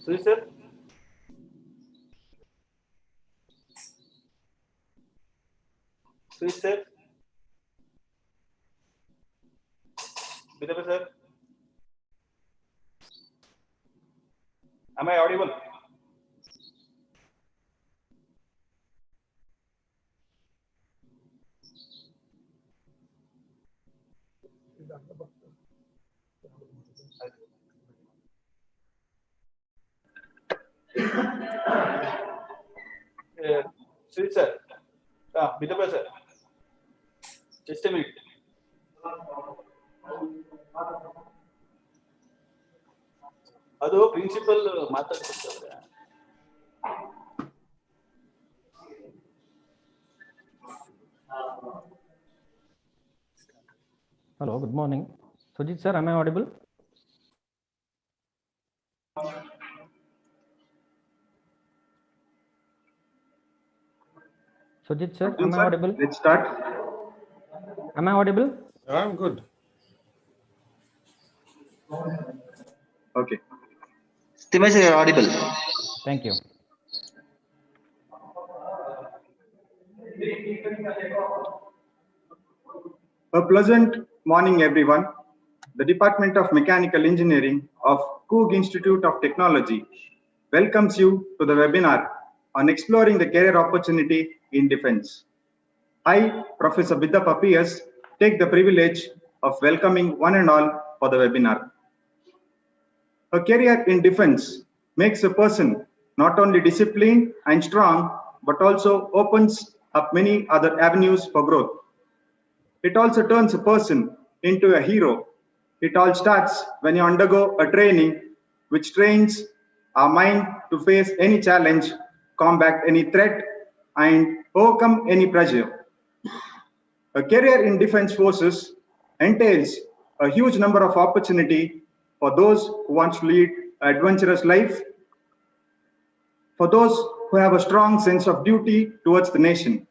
Sir, sir. Sir. Vidya sir. Am I audible? Sir. Vidya sir. Just a minute. ಅದು principal ಮಾತಾಡ್ತಿರ್ತಾರೆ. Hello, good morning. Sujit sir, am I audible? Sujit sir, am I audible? Let's start. Am I audible? I'm good. Okay. Stimesh, you are audible. Thank you. A pleasant morning, everyone. The Department of Mechanical Engineering of Coog Institute of Technology welcomes you to the webinar on exploring the career opportunity in defense. I, Professor Vidya Papias, take the privilege of welcoming one and all for the webinar. A career in defense makes a person not only disciplined and strong, but also opens up many other avenues for growth. It also turns a person into a hero. It all starts when you undergo a training which trains our mind to face any challenge, combat any threat, and overcome any pressure. A career in defense forces entails a huge number of opportunity for those who want to lead an adventurous life, for those who have a strong sense of duty towards the nation.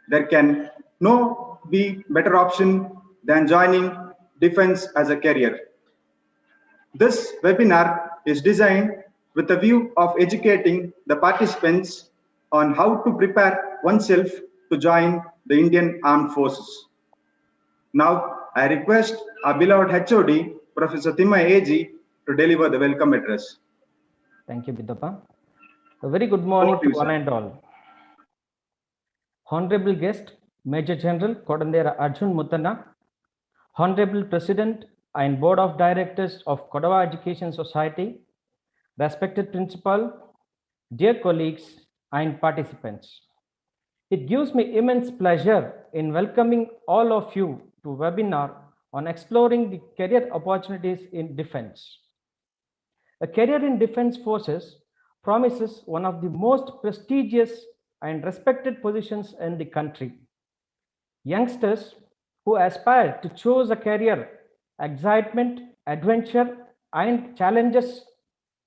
There can no be better option than joining defense as a career. This webinar is designed with a view of educating the participants on how to prepare oneself to join the Indian Armed Forces. Now, I request our beloved HOD, Professor Thimma AG, to deliver the welcome address. Thank you, Bidappa. A very good morning to one and all. Honorable guest, Major General Kodandera Arjun Muttanna, Honorable President and Board of Directors of Kodava Education Society, respected Principal, dear colleagues and participants. It gives me immense pleasure in welcoming all of you to a webinar on exploring the career opportunities in defense. A career in defense forces promises one of the most prestigious and respected positions in the country. Youngsters who aspire to choose a career, excitement, adventure, and challenges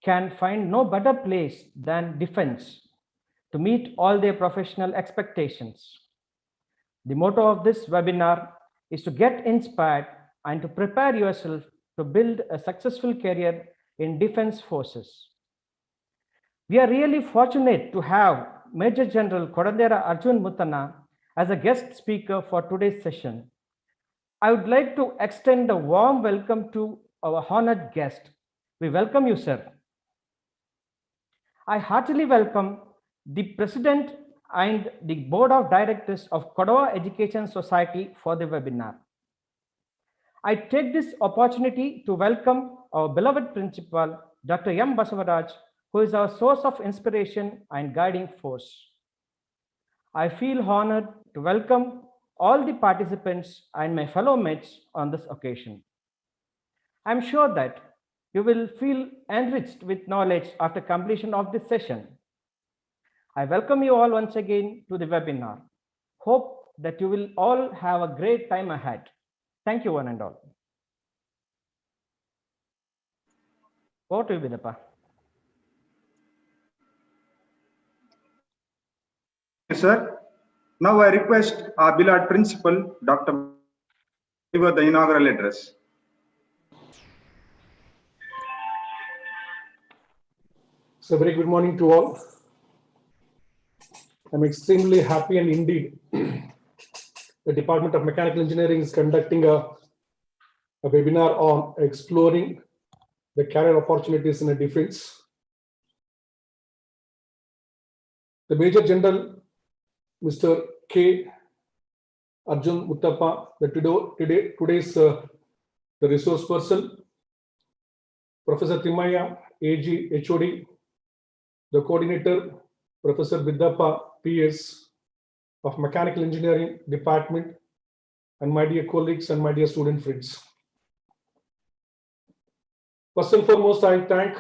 can find no better place than defense to meet all their professional expectations. The motto of this webinar is to get inspired and to prepare yourself to build a successful career in defense forces. We are really fortunate to have Major General Kodandera Arjun Muttanna as a guest speaker for today's session. I would like to extend a warm welcome to our honored guest. We welcome you, sir. I heartily welcome the President and the Board of Directors of Kodava Education Society for the webinar. I take this opportunity to welcome our beloved Principal, Dr. M. Basavaraj, who is our source of inspiration and guiding force. I feel honored to welcome all the participants and my fellow mates on this occasion. I'm sure that you will feel enriched with knowledge after completion of this session. I welcome you all once again to the webinar. Hope that you will all have a great time ahead. Thank you, one and all. Over to you, Bidappa. Sir, now I request our beloved Principal, Dr. deliver the inaugural address. So very good morning to all. I'm extremely happy and indeed the Department of Mechanical Engineering is conducting a webinar on exploring the career opportunities in a defense. The Major General, Mr. K. Arjun Muttappa, today's the resource person, Professor Timaya, AG, HOD, the coordinator, Professor Vidyappa, PS of Mechanical Engineering Department, and my dear colleagues and my dear student friends. First and foremost, I thank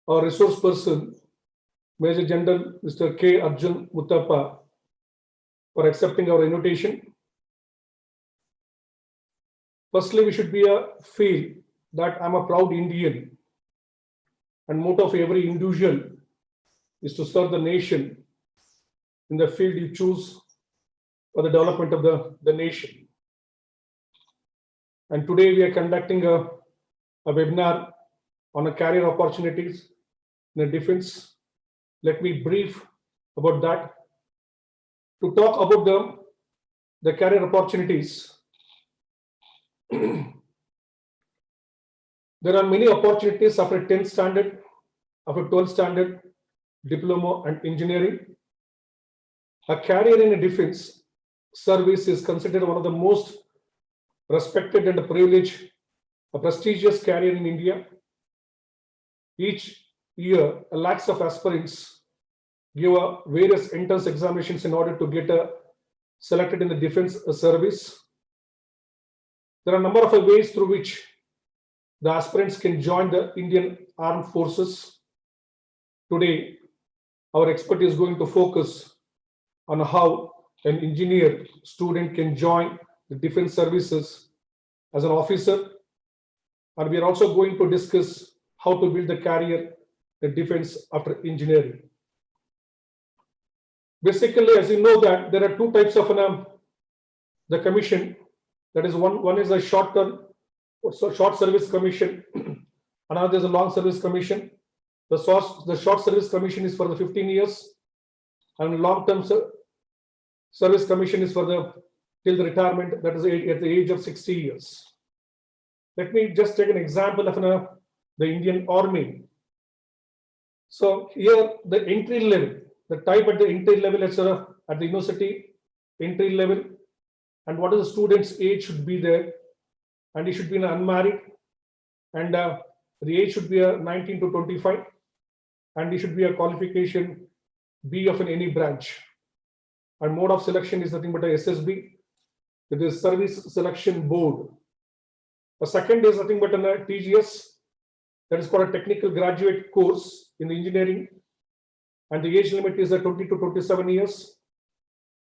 our resource person, Major General Mr. K. Arjun Muttappa, for accepting our invitation. Firstly, we should feel that I'm a proud Indian, and motto of every individual is to serve the nation in the field you choose for the development of the nation. And today we are conducting a webinar on a career opportunities in the defense. Let me brief about that. To talk about the career opportunities, there are many opportunities after 10th standard, after 12th standard, diploma and engineering. A career in a defense service is considered one of the most respected and privileged, a prestigious career in India. Each year, lakhs of aspirants give various entrance examinations in order to get selected in the defense service. There are a number of ways through which the aspirants can join the Indian Armed Forces. Today, our expert is going to focus on how an engineer student can join the defense services as an officer. And we are also going to discuss how to build the career in defense after engineering. Basically, as you know that there are two types of the commission. That is one is a short service commission. Another is a long service commission. The short service commission is for the 15 years, and long-term service commission is for till the retirement, that is at the age of 60 years. Let me just take an example of the Indian Army. So here the entry level, the type at the entry level at the university entry level, and what is the student's age should be there, and he should be unmarried, and the age should be 19 to 25, and he should be a qualification B of any branch. And mode of selection is nothing but a SSB, that is Service Selection Board. The second is nothing but a TGS, that is called a technical graduate course in engineering, and the age limit is 20 to 27 years.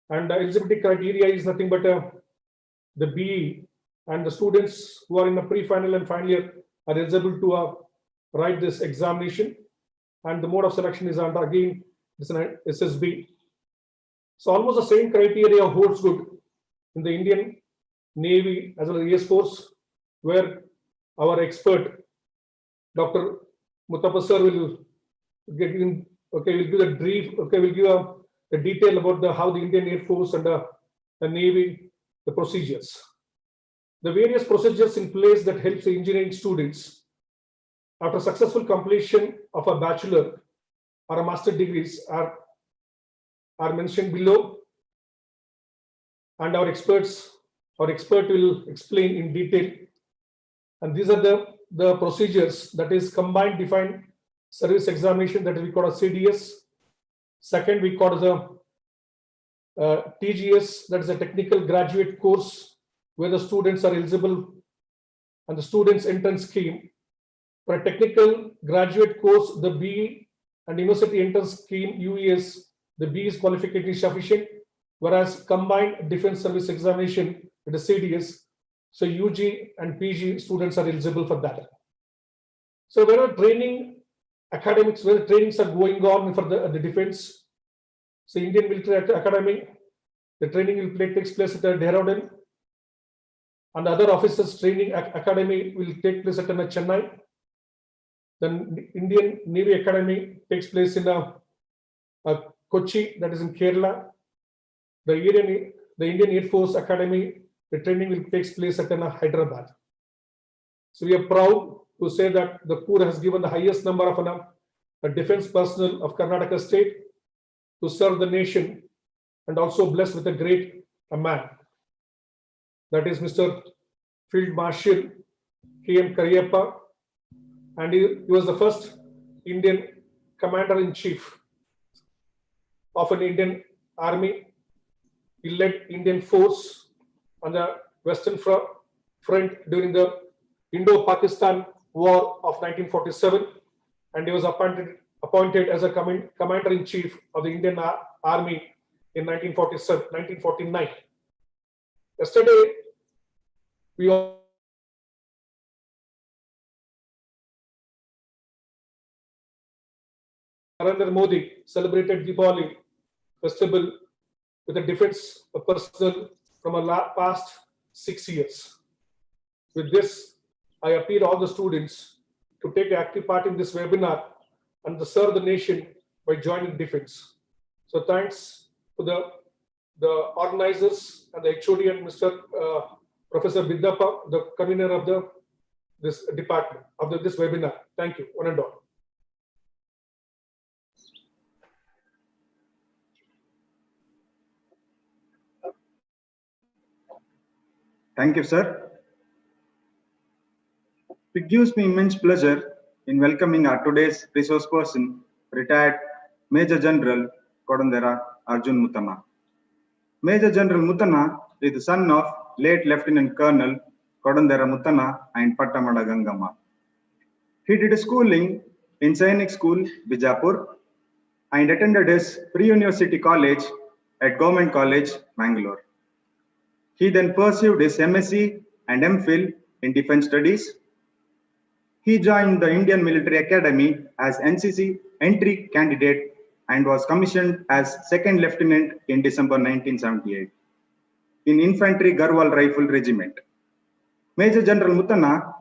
And the eligibility criteria is nothing but the BE, and the students who are in the pre-final and final year are eligible to write this examination. And the mode of selection is again it's an SSB. So almost the same criteria holds good in the Indian Navy as well as the Air Force, where our expert, Dr. Muttappa sir, will get in. Okay, we'll give a brief. Okay, we'll give a detail about how the Indian Air Force and the Navy, the procedures. The various procedures in place that helps the engineering students after successful completion of a bachelor or a master degrees are mentioned below, and our expert will explain in detail. And these are the procedures, that is combined defined service examination, that we call a CDS. Second, we call the TGS, that is a technical graduate course, where the students are eligible, and the students entrance scheme. For a technical graduate course, the BE and university entrance scheme, UES, the B is qualification sufficient, whereas combined defense service examination, it is CDS. So UG and PG students are eligible for that. So wherever training academics, where trainings are going on for the defense, so Indian Military Academy, the training takes place at Dehradun, and other officers training academy will take place at Chennai. Then Indian Navy Academy takes place in Kochi, that is in Kerala. The Indian Air Force Academy, the training will take place at Hyderabad. So we are proud to say that the Corps has given the highest number of defense personnel of Karnataka state to serve the nation, and also blessed with a great man. That is Mr. Field Marshal K.M. Kariyappa, and he was the first Indian Commander-in-Chief of an Indian Army. He led Indian force on the Western Front during the Indo-Pakistan War of 1947, and he was appointed as a Commander-in-Chief of the Indian Army in 1949. Yesterday, we all Narendra Modi celebrated Diwali festival with a defense personnel from a past 6 years. With this, I appeal all the students to take active part in this webinar and to serve the nation by joining defense. So thanks to the organizers and the HOD and Mr. Professor Biddappa, the convener of this department, of this webinar. Thank you, one and all. Thank you, sir. It gives me immense pleasure in welcoming our today's resource person, retired Major General Kodandera Arjun Muttana. Major General Muttana is the son of late Lieutenant Colonel Kodandera Muttana and Pattamada Gangama. He did schooling in Sainik School, Bijapur, and attended his pre-university college at Government College, Bangalore. He then pursued his MSc and MPhil in Defense Studies. He joined the Indian Military Academy as NCC entry candidate and was commissioned as Second Lieutenant in December 1978 in Infantry Garhwal Rifle Regiment. Major General Muttana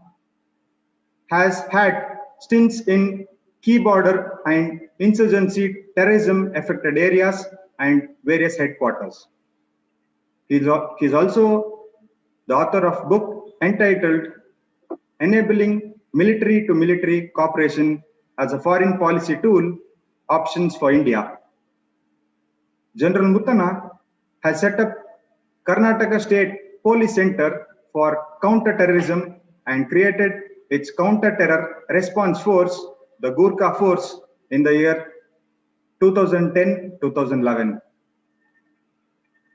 has had stints in key border and insurgency terrorism affected areas and various headquarters. He is also the author of a book entitled Enabling Military to Military Cooperation as a Foreign Policy Tool, Options for India. General Muttana has set up Karnataka State Police Center for Counter-Terrorism and created its Counter-Terror Response Force, the Gurkha Force, in the year 2010-2011.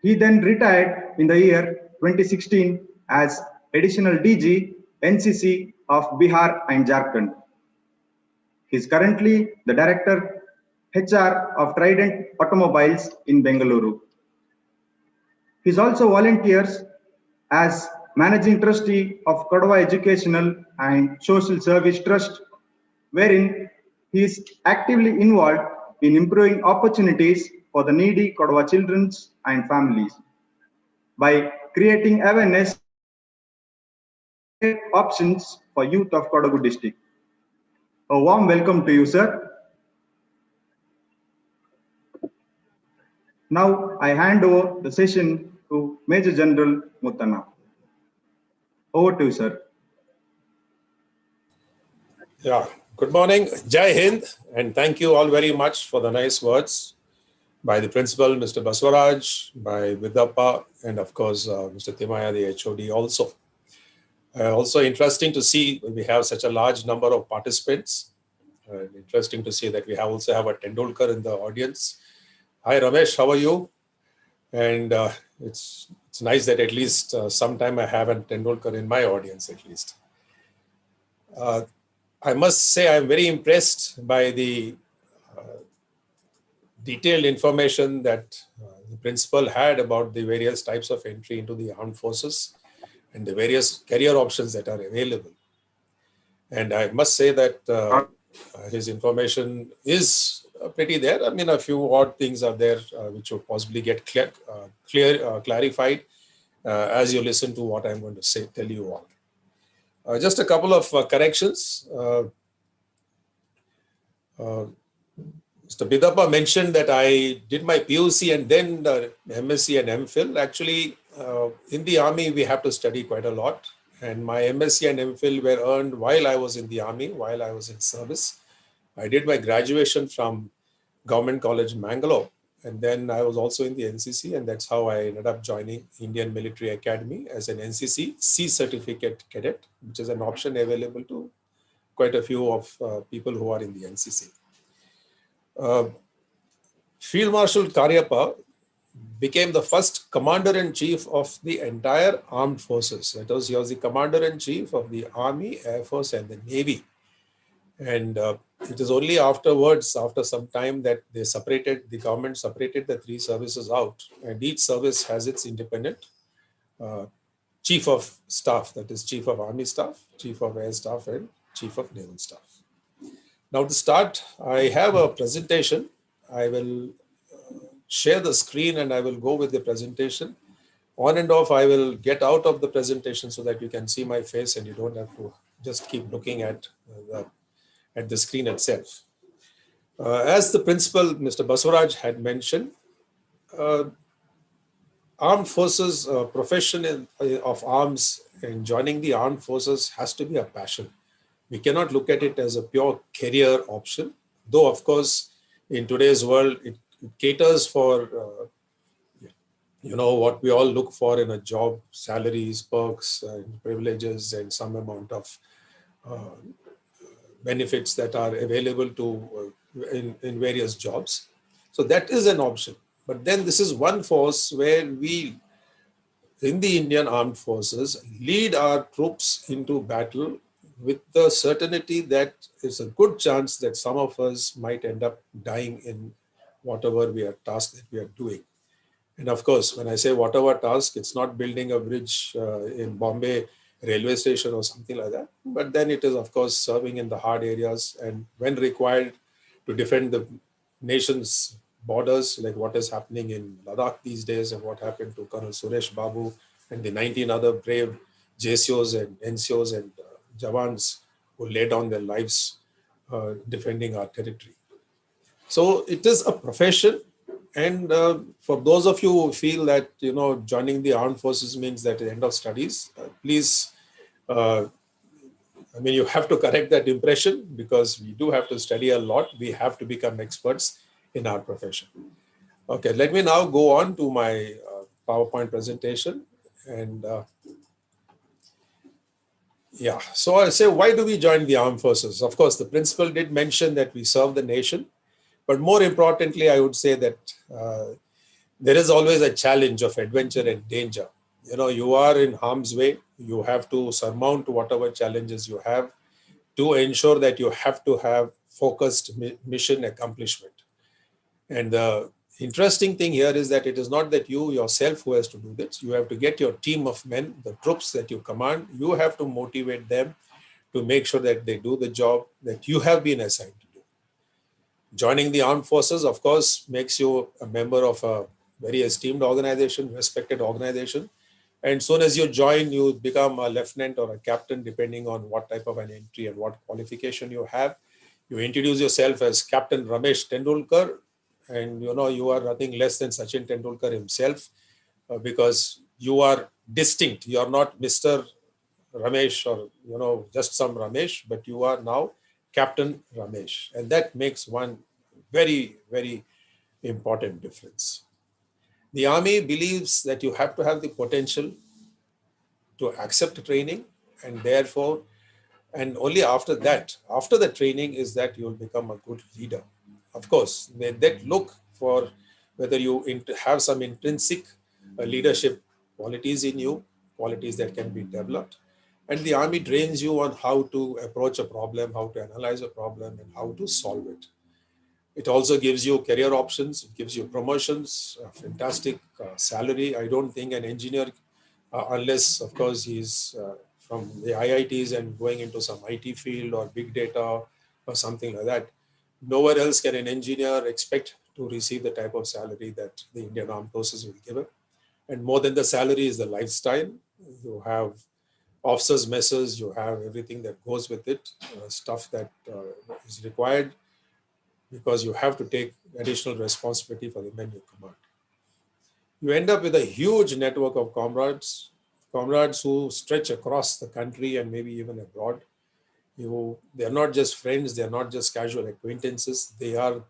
He then retired in the year 2016 as Additional DG, NCC of Bihar and Jharkhand. He is currently the Director HR of Trident Automobiles in Bengaluru. He is also volunteers as Managing Trustee of Kodava Educational and Social Service Trust, wherein he is actively involved in improving opportunities for the needy Kodava children and families by creating awareness options for youth of Kodagu district. A warm welcome to you, sir. Now I hand over the session to Major General Muttana. Over to you, sir. Yeah, good morning, Jai Hind, and thank you all very much for the nice words by the principal, Mr. Baswaraj, by Biddappa, and of course, Mr. Timaya, the HOD also. Also interesting to see we have such a large number of participants. Interesting to see that we also have a Tendulkar in the audience. Hi Ramesh, how are you? And it's nice that at least sometime I have a Tendulkar in my audience at least. I must say I'm very impressed by the detailed information that the principal had about the various types of entry into the armed forces and the various career options that are available. And I must say that his information is pretty there. I mean, a few odd things are there which would possibly get clarified as you listen to what I'm going to say, tell you all. Just a couple of corrections. Mr. Bidappa mentioned that I did my PUC and then MSc and MPhil. Actually, in the army, we have to study quite a lot. And my MSc and MPhil were earned while I was in the army, while I was in service. I did my graduation from Government College, Mangalore. And then I was also in the NCC, and that's how I ended up joining Indian Military Academy as an NCC C certificate cadet, which is an option available to quite a few of people who are in the NCC. Field Marshal Karyappa became the first commander-in-chief of the entire armed forces. That was, he was the commander-in-chief of the Army, Air Force, and the Navy. And it is only afterwards, after some time, that they separated, the government separated the three services out, and each service has its independent chief of staff, that is chief of army staff, chief of air staff, and chief of naval staff. Now to start, I have a presentation. I will share the screen and I will go with the presentation. On and off, I will get out of the presentation so that you can see my face and you don't have to just keep looking at the screen itself. As the principal, Mr. Baswaraj, had mentioned, armed forces, profession of arms and joining the armed forces has to be a passion. We cannot look at it as a pure career option, though of course in today's world it caters for what we all look for in a job: salaries, perks, and privileges, and some amount of benefits that are available to in various jobs. So that is an option. But then this is one force where we, in the Indian Armed Forces, lead our troops into battle with the certainty that it's a good chance that some of us might end up dying in whatever we are tasked that we are doing. And of course, when I say whatever task, it's not building a bridge in Bombay railway station or something like that. But then it is, of course, serving in the hard areas and when required to defend the nation's borders, like what is happening in Ladakh these days and what happened to Colonel Suresh Babu and the 19 other brave JCOs and NCOs and Jawans who laid down their lives defending our territory. So it is a profession. And for those of you who feel that, joining the armed forces means that at the end of studies, please, you have to correct that impression, because we do have to study a lot. We have to become experts in our profession. Okay, let me now go on to my PowerPoint presentation. And so I say, why do we join the armed forces? Of course, the principal did mention that we serve the nation. But more importantly, I would say that there is always a challenge of adventure and danger. You are in harm's way. You have to surmount whatever challenges you have to ensure that you have to have focused mission accomplishment. And the interesting thing here is that it is not that you yourself who has to do this. You have to get your team of men, the troops that you command. You have to motivate them to make sure that they do the job that you have been assigned to do. Joining the armed forces, of course, makes you a member of a very esteemed organization, respected organization. And soon as you join, you become a lieutenant or a captain, depending on what type of an entry and what qualification you have. You introduce yourself as Captain Ramesh Tendulkar, and you are nothing less than Sachin Tendulkar himself, because you are distinct. You are not Mr. Ramesh or just some Ramesh, but you are now Captain Ramesh, and that makes one very, very important difference. The army believes that you have to have the potential to accept training, and therefore, and only after that, after the training, is that you will become a good leader. Of course, they look for whether you have some intrinsic leadership qualities in you, qualities that can be developed. And the army trains you on how to approach a problem, how to analyze a problem, and how to solve it. It also gives you career options. It gives you promotions, a fantastic salary. I don't think an engineer, unless, of course, he's from the IITs and going into some IT field or big data or something like that, nowhere else can an engineer expect to receive the type of salary that the Indian Armed Forces will give him. And more than the salary is the lifestyle. You have officers' messes, you have everything that goes with it, stuff that is required because you have to take additional responsibility for the men you command. You end up with a huge network of comrades who stretch across the country and maybe even abroad. They're not just friends, they're not just casual acquaintances, they are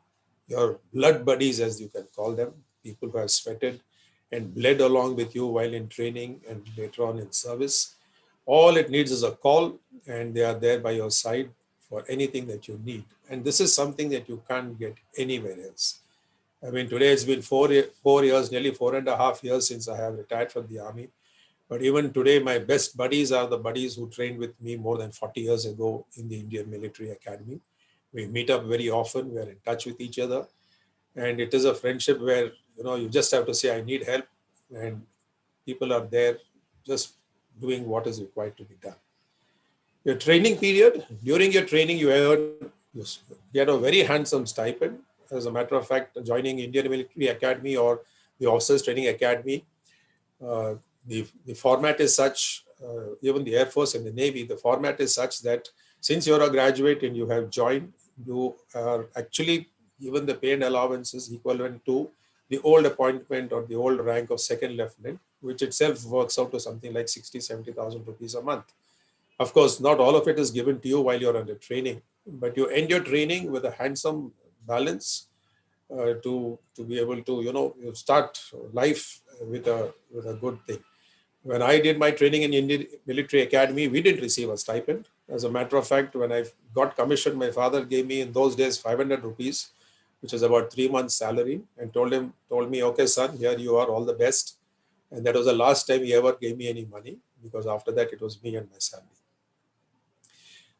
your blood buddies, as you can call them, people who have sweated and bled along with you while in training and later on in service. All it needs is a call, and they are there by your side for anything that you need. And this is something that you can't get anywhere else. I mean, today it's been 4 years, nearly 4.5 years since I have retired from the army. But even today, my best buddies are the buddies who trained with me more than 40 years ago in the Indian Military Academy. We meet up very often. We are in touch with each other. And it is a friendship where, you just have to say, I need help. And people are there just doing what is required to be done. Your training period, during your training, you get a very handsome stipend. As a matter of fact, joining Indian Military Academy or the Officers Training Academy, the format is such, even the Air Force and the Navy, the format is such that since you're a graduate and you have joined, you are actually given the pay and allowances equivalent to the old appointment or the old rank of second lieutenant, which itself works out to something like 60,000-70,000 rupees a month. Of course, not all of it is given to you while you're under training, but you end your training with a handsome balance to be able to, you start life with a good thing. When I did my training in Indian Military Academy, we didn't receive a stipend. As a matter of fact, when I got commissioned, my father gave me in those days 500 rupees, which is about 3 months' salary, and told me, okay, son, here you are, all the best. And that was the last time he ever gave me any money, because after that it was me and my salary.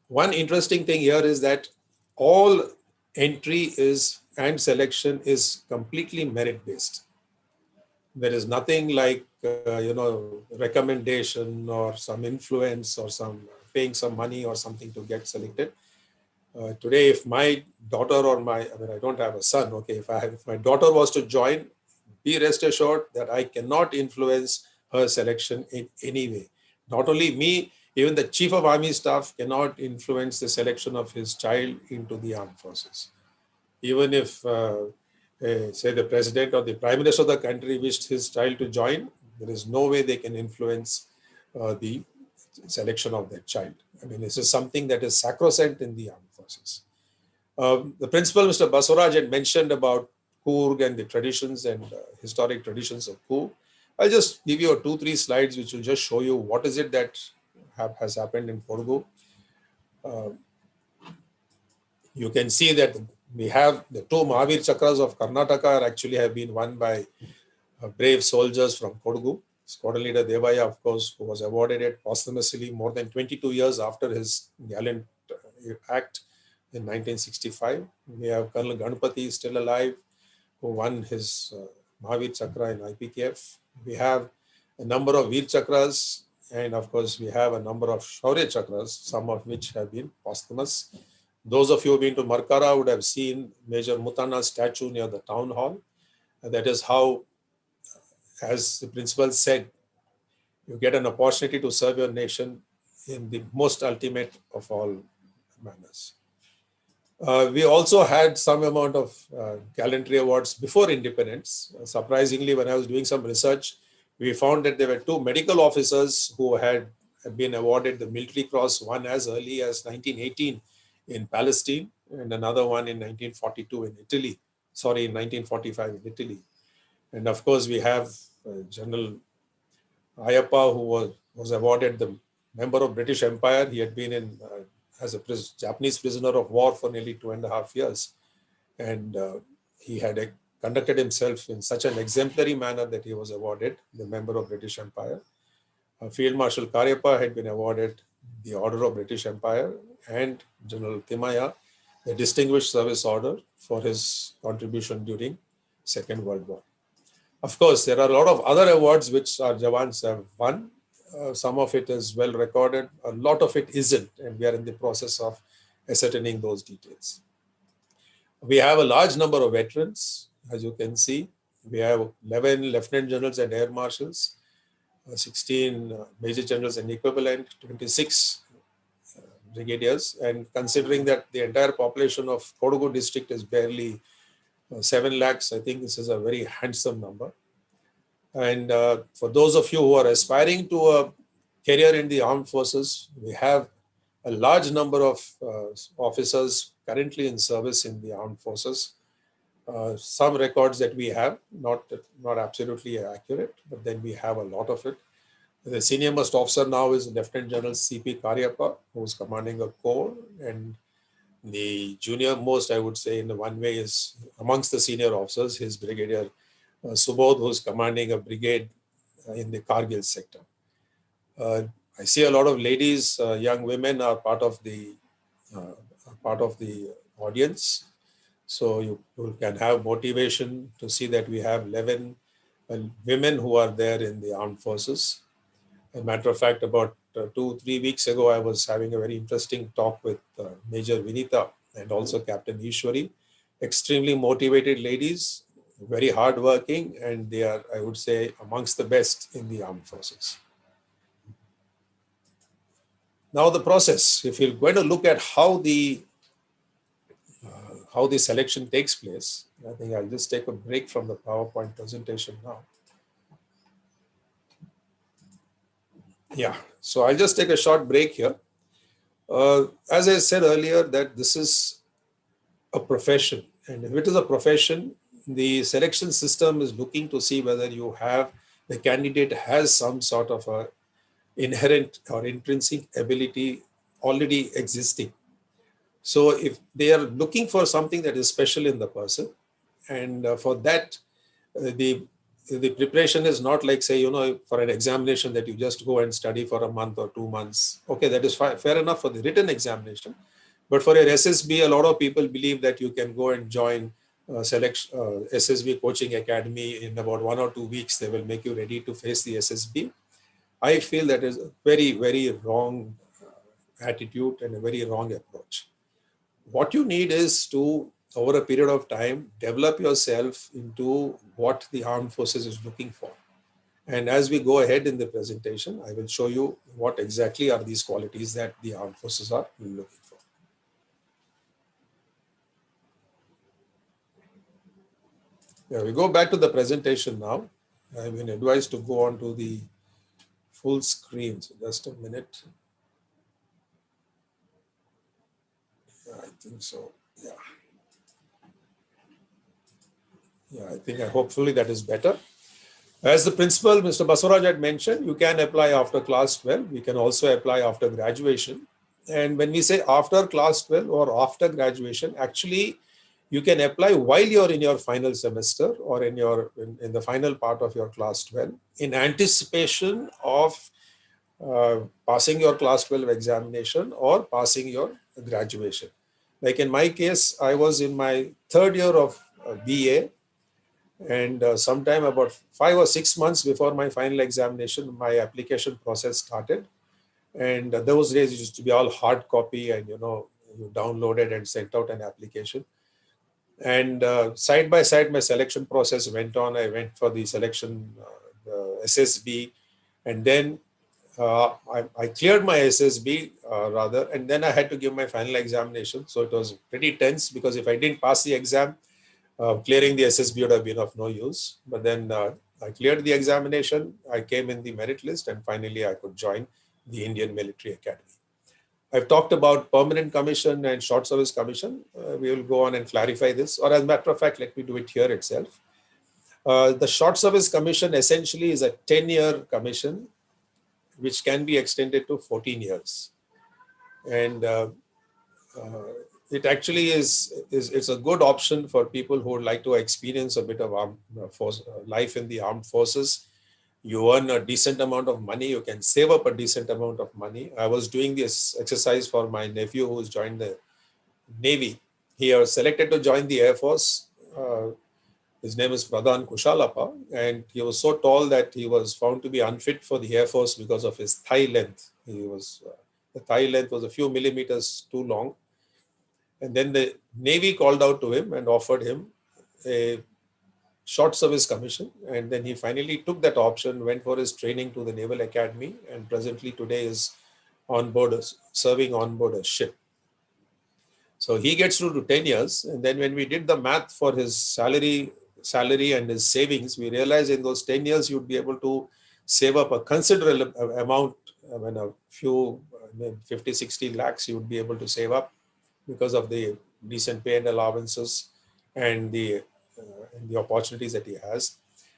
One interesting thing here is that all entry and selection is completely merit-based. There is nothing like, recommendation or some influence or some paying some money or something to get selected. Today, if my daughter or I don't have a son, okay, if my daughter was to join, be rest assured that I cannot influence her selection in any way. Not only me, even the Chief of Army Staff cannot influence the selection of his child into the armed forces. Even if, say, the president or the prime minister of the country wished his child to join, there is no way they can influence the selection of that child. I mean, this is something that is sacrosanct in the armed forces. The principal, Mr. Baswaraj, had mentioned about Coorg and the traditions and historic traditions of Coorg. I'll just give you 2-3 slides which will just show you what is it that has happened in Kodagu. You can see that we have the 2 Mahavir Chakras of Karnataka actually have been won by brave soldiers from Kodagu. Squadron leader Devaya, of course, who was awarded it posthumously more than 22 years after his gallant act in 1965. We have Colonel Ganpati still alive, who won his Mahavir Chakra in IPKF. We have a number of Veer Chakras, and of course, we have a number of Shaurya Chakras, some of which have been posthumous. Those of you who have been to Markara would have seen Major Mutana's statue near the town hall. And that is how, as the principal said, you get an opportunity to serve your nation in the most ultimate of all manners. We also had some amount of gallantry awards before independence. Surprisingly, when I was doing some research, we found that there were 2 medical officers who had been awarded the Military Cross, one as early as 1918 in Palestine and another one in 1942 in Italy. Sorry, in 1945 in Italy. And of course, we have General Ayappa, who was awarded the Member of British Empire. He had been in as a Japanese prisoner of war for nearly 2.5 years. And he had conducted himself in such an exemplary manner that he was awarded the Member of British Empire. Field Marshal Karyappa had been awarded the Order of British Empire, and General Timaya the Distinguished Service Order for his contribution during Second World War. Of course, there are a lot of other awards which our Jawans have won. Some of it is well recorded, a lot of it isn't, and we are in the process of ascertaining those details. We have a large number of veterans, as you can see, We have 11 lieutenant generals and air marshals, 16 major generals and equivalent, 26 brigadiers. And considering that the entire population of Kodagu district is barely 7 lakhs, I think this is a very handsome number. And for those of you who are aspiring to a career in the armed forces, we have a large number of officers currently in service in the armed forces. Some records that we have, not absolutely accurate, but then we have a lot of it. The senior most officer now is Lieutenant General C.P. Karyappa, who is commanding a corps, and the junior most, I would say, in one way, is amongst the senior officers, his Brigadier Subodh, who is commanding a brigade in the Kargil sector. I see a lot of ladies, young women are part of the audience. So you can have motivation to see that we have 11 women who are there in the armed forces. As a matter of fact, about 2-3 weeks ago, I was having a very interesting talk with Major Vinita and also Captain Ishwari. Extremely motivated ladies, very hardworking, and they are, I would say, amongst the best in the armed forces. Now the process, if you're going to look at how the selection takes place, I think I'll just take a break from the PowerPoint presentation now. Yeah, so I'll just take a short break here. As I said earlier, that this is a profession, and if it is a profession, the selection system is looking to see whether the candidate has some sort of a inherent or intrinsic ability already existing. So if they are looking for something that is special in the person, and for that, the preparation is not like, say, for an examination that you just go and study for a month or 2 months. Okay, that is fair enough for the written examination. But for your SSB, a lot of people believe that you can go and join SSB coaching academy in about 1 or 2 weeks. They will make you ready to face the SSB. I feel that is a very, very wrong attitude and a very wrong approach. What you need is to, over a period of time, develop yourself into what the armed forces is looking for. And as we go ahead in the presentation, I will show you what exactly are these qualities that the armed forces are looking for. Yeah, we go back to the presentation now. I've been advised to go on to the full screen. So just a minute. Yeah, I think so. Yeah. Yeah, I think hopefully that is better. As the principal, Mr. Baswaraj had mentioned, you can apply after class 12. We can also apply after graduation. And when we say after class 12 or after graduation, actually, you can apply while you're in your final semester or in the final part of your class 12 in anticipation of passing your class 12 examination or passing your graduation. Like in my case, I was in my 3rd year of BA, and sometime about 5 or 6 months before my final examination, my application process started. And those days it used to be all hard copy, and you downloaded and sent out an application. And side by side, my selection process went on. I went for the selection, SSB, and then I cleared my SSB rather, and then I had to give my final examination. So it was pretty tense, because if I didn't pass the exam, clearing the SSB would have been of no use. But then I cleared the examination, I came in the merit list, and finally I could join the Indian Military Academy. I've talked about permanent commission and short service commission. We will go on and clarify this, or as a matter of fact, let me do it here itself. The short service commission essentially is a 10-year commission, which can be extended to 14 years. And it actually it's a good option for people who would like to experience a bit of life in the armed forces. You earn a decent amount of money. You can save up a decent amount of money. I was doing this exercise for my nephew who's joined the Navy. He was selected to join the Air Force. His name is Pradhan Kushalappa, and he was so tall that he was found to be unfit for the Air Force because of his thigh length. The thigh length was a few millimeters too long. And then the Navy called out to him and offered him a short service commission, and then he finally took that option, went for his training to the Naval Academy, and presently today is on board, serving on board a ship. So he gets to do 10 years. And then when we did the math for his salary and his savings, we realized in those 10 years, you'd be able to save up a considerable amount. I mean, a few, 50, 60 lakhs you would be able to save up because of the decent pay and allowances and the opportunities that he has,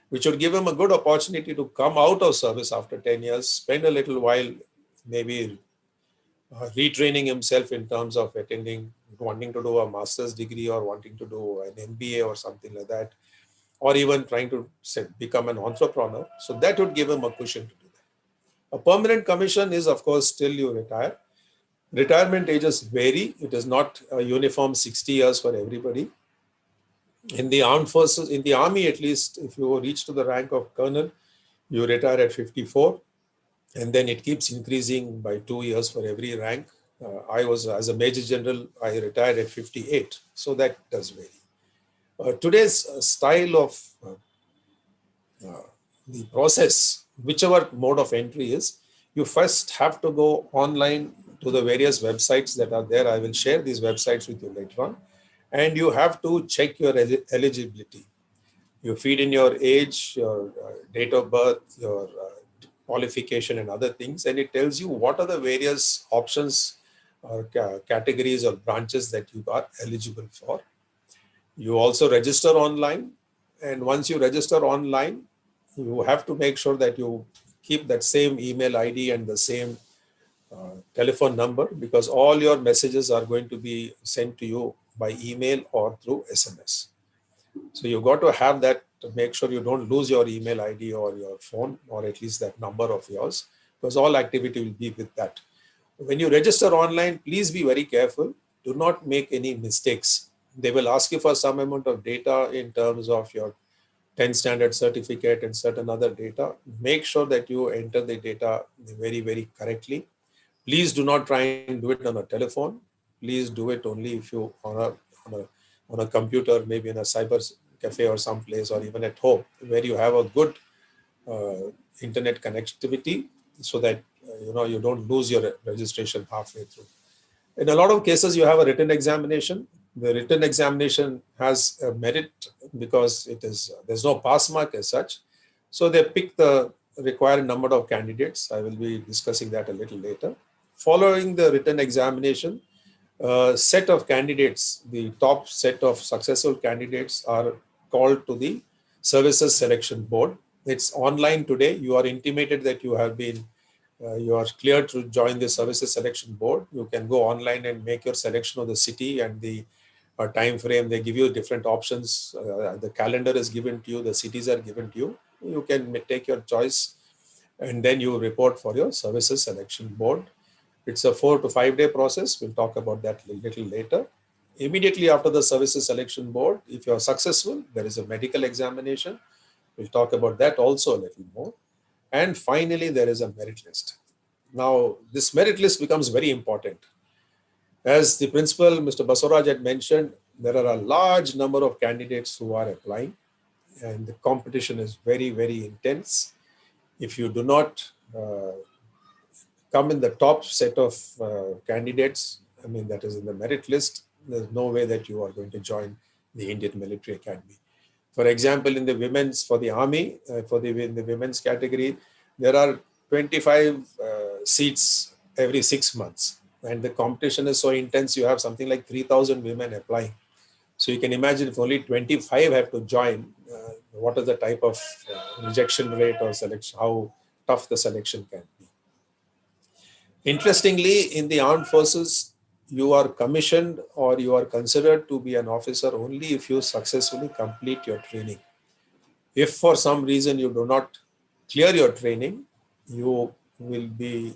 which would give him a good opportunity to come out of service after 10 years, spend a little while, maybe retraining himself in terms of wanting to do a master's degree or wanting to do an MBA or something like that, or even trying to become an entrepreneur. So that would give him a cushion to do that. A permanent commission is, of course, till you retire. Retirement ages vary. It is not a uniform 60 years for everybody. In the armed forces, in the army at least, if you reach to the rank of colonel, you retire at 54. And then it keeps increasing by 2 years for every rank. I was, as a major general, I retired at 58. So that does vary. Today's style of the process, whichever mode of entry is, you first have to go online to the various websites that are there. I will share these websites with you later on. And you have to check your eligibility. You feed in your age, your date of birth, your qualification and other things, and it tells you what are the various options or categories or branches that you are eligible for. You also register online, and once you register online, you have to make sure that you keep that same email ID and the same telephone number, because all your messages are going to be sent to you by email or through SMS. So you got to have that to make sure you don't lose your email ID or your phone, or at least that number of yours, because all activity will be with that. When you register online, please be very careful. Do not make any mistakes. They will ask you for some amount of data in terms of your 10th standard certificate and certain other data. Make sure that you enter the data very, very correctly. Please do not try and do it on a telephone. Please do it only if you on a computer, maybe in a cyber cafe or someplace, or even at home, where you have a good internet connectivity, so that you don't lose your registration halfway through. In a lot of cases, you have a written examination. The written examination has a merit because there's no pass mark as such. So they pick the required number of candidates. I will be discussing that a little later. Following the written examination, set of candidates, the top set of successful candidates, are called to the Services Selection Board. It's online today. You are intimated that you are cleared to join the Services Selection Board. You can go online and make your selection of the city and the time frame. They give you different options. The calendar is given to you. The cities are given to you. You can take your choice, and then you report for your Services Selection Board. It's a 4 to 5 day process. We'll talk about that a little later. Immediately after the Services Selection Board, if you are successful, there is a medical examination. We'll talk about that also a little more. And finally, there is a merit list. Now, this merit list becomes very important. As the principal, Mr. Baswaraj, had mentioned, there are a large number of candidates who are applying, and the competition is very, very intense. If you do not come in the top set of candidates, I mean, that is in the merit list, there's no way that you are going to join the Indian Military Academy. For example, in the army, in the women's category, there are 25 seats every 6 months. And the competition is so intense, you have something like 3,000 women applying. So you can imagine if only 25 have to join, what is the type of rejection rate or selection, how tough the selection can be. Interestingly, in the armed forces, you are commissioned or you are considered to be an officer only if you successfully complete your training. If for some reason you do not clear your training, you will be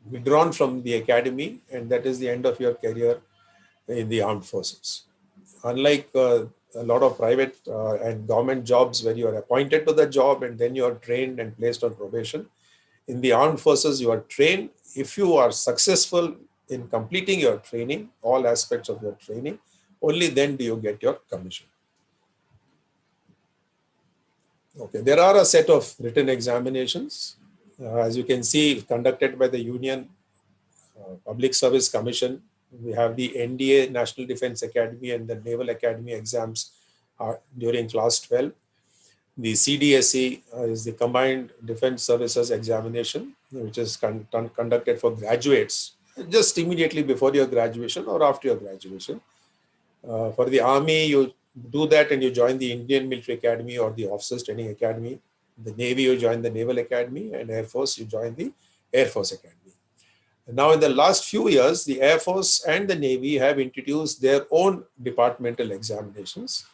withdrawn from the academy, and that is the end of your career in the armed forces. Unlike a lot of private and government jobs where you are appointed to the job and then you are trained and placed on probation, in the armed forces you are trained. If you are successful in completing your training, all aspects of your training, only then do you get your commission. Okay, there are a set of written examinations, as you can see, conducted by the Union Public Service Commission. We have the NDA, National Defense Academy, and the Naval Academy exams during class 12. The CDSE is the Combined Defense Services Examination, which is conducted for graduates just immediately before your graduation or after your graduation. For the Army, you do that and you join the Indian Military Academy or the Officers Training Academy. The Navy, you join the Naval Academy, and Air Force, you join the Air Force Academy. Now, in the last few years, the Air Force and the Navy have introduced their own departmental examinations.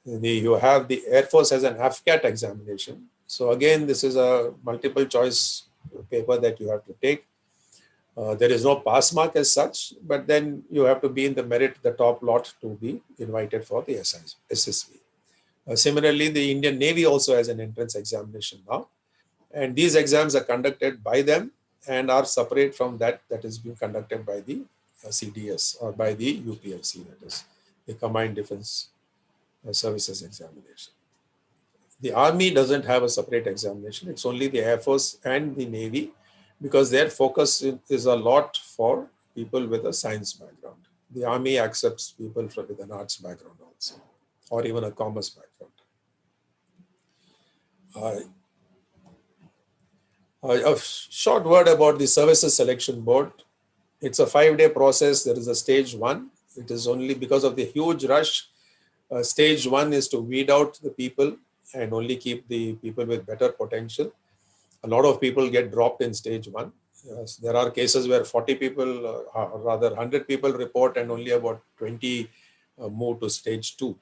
You have the Air Force has an AFCAT examination. So again, this is a multiple choice paper that you have to take. There is no pass mark as such, but then you have to be in the merit, the top lot to be invited for the SSB. Similarly, the Indian Navy also has an entrance examination now. And these exams are conducted by them and are separate from that is being conducted by the CDS or by the UPFC, that is the Combined Defense Services Examination. The Army doesn't have a separate examination. It's only the Air Force and the Navy, because their focus is a lot for people with a science background. The Army accepts people with an arts background also, or even a commerce background. A short word about the Services Selection Board. It's a 5-day process. There is a stage 1. It is only because of the huge rush. Stage 1 is to weed out the people and only keep the people with better potential. A lot of people get dropped in stage 1. There are cases where 40 people, rather 100 people report and only about 20 move to stage 2.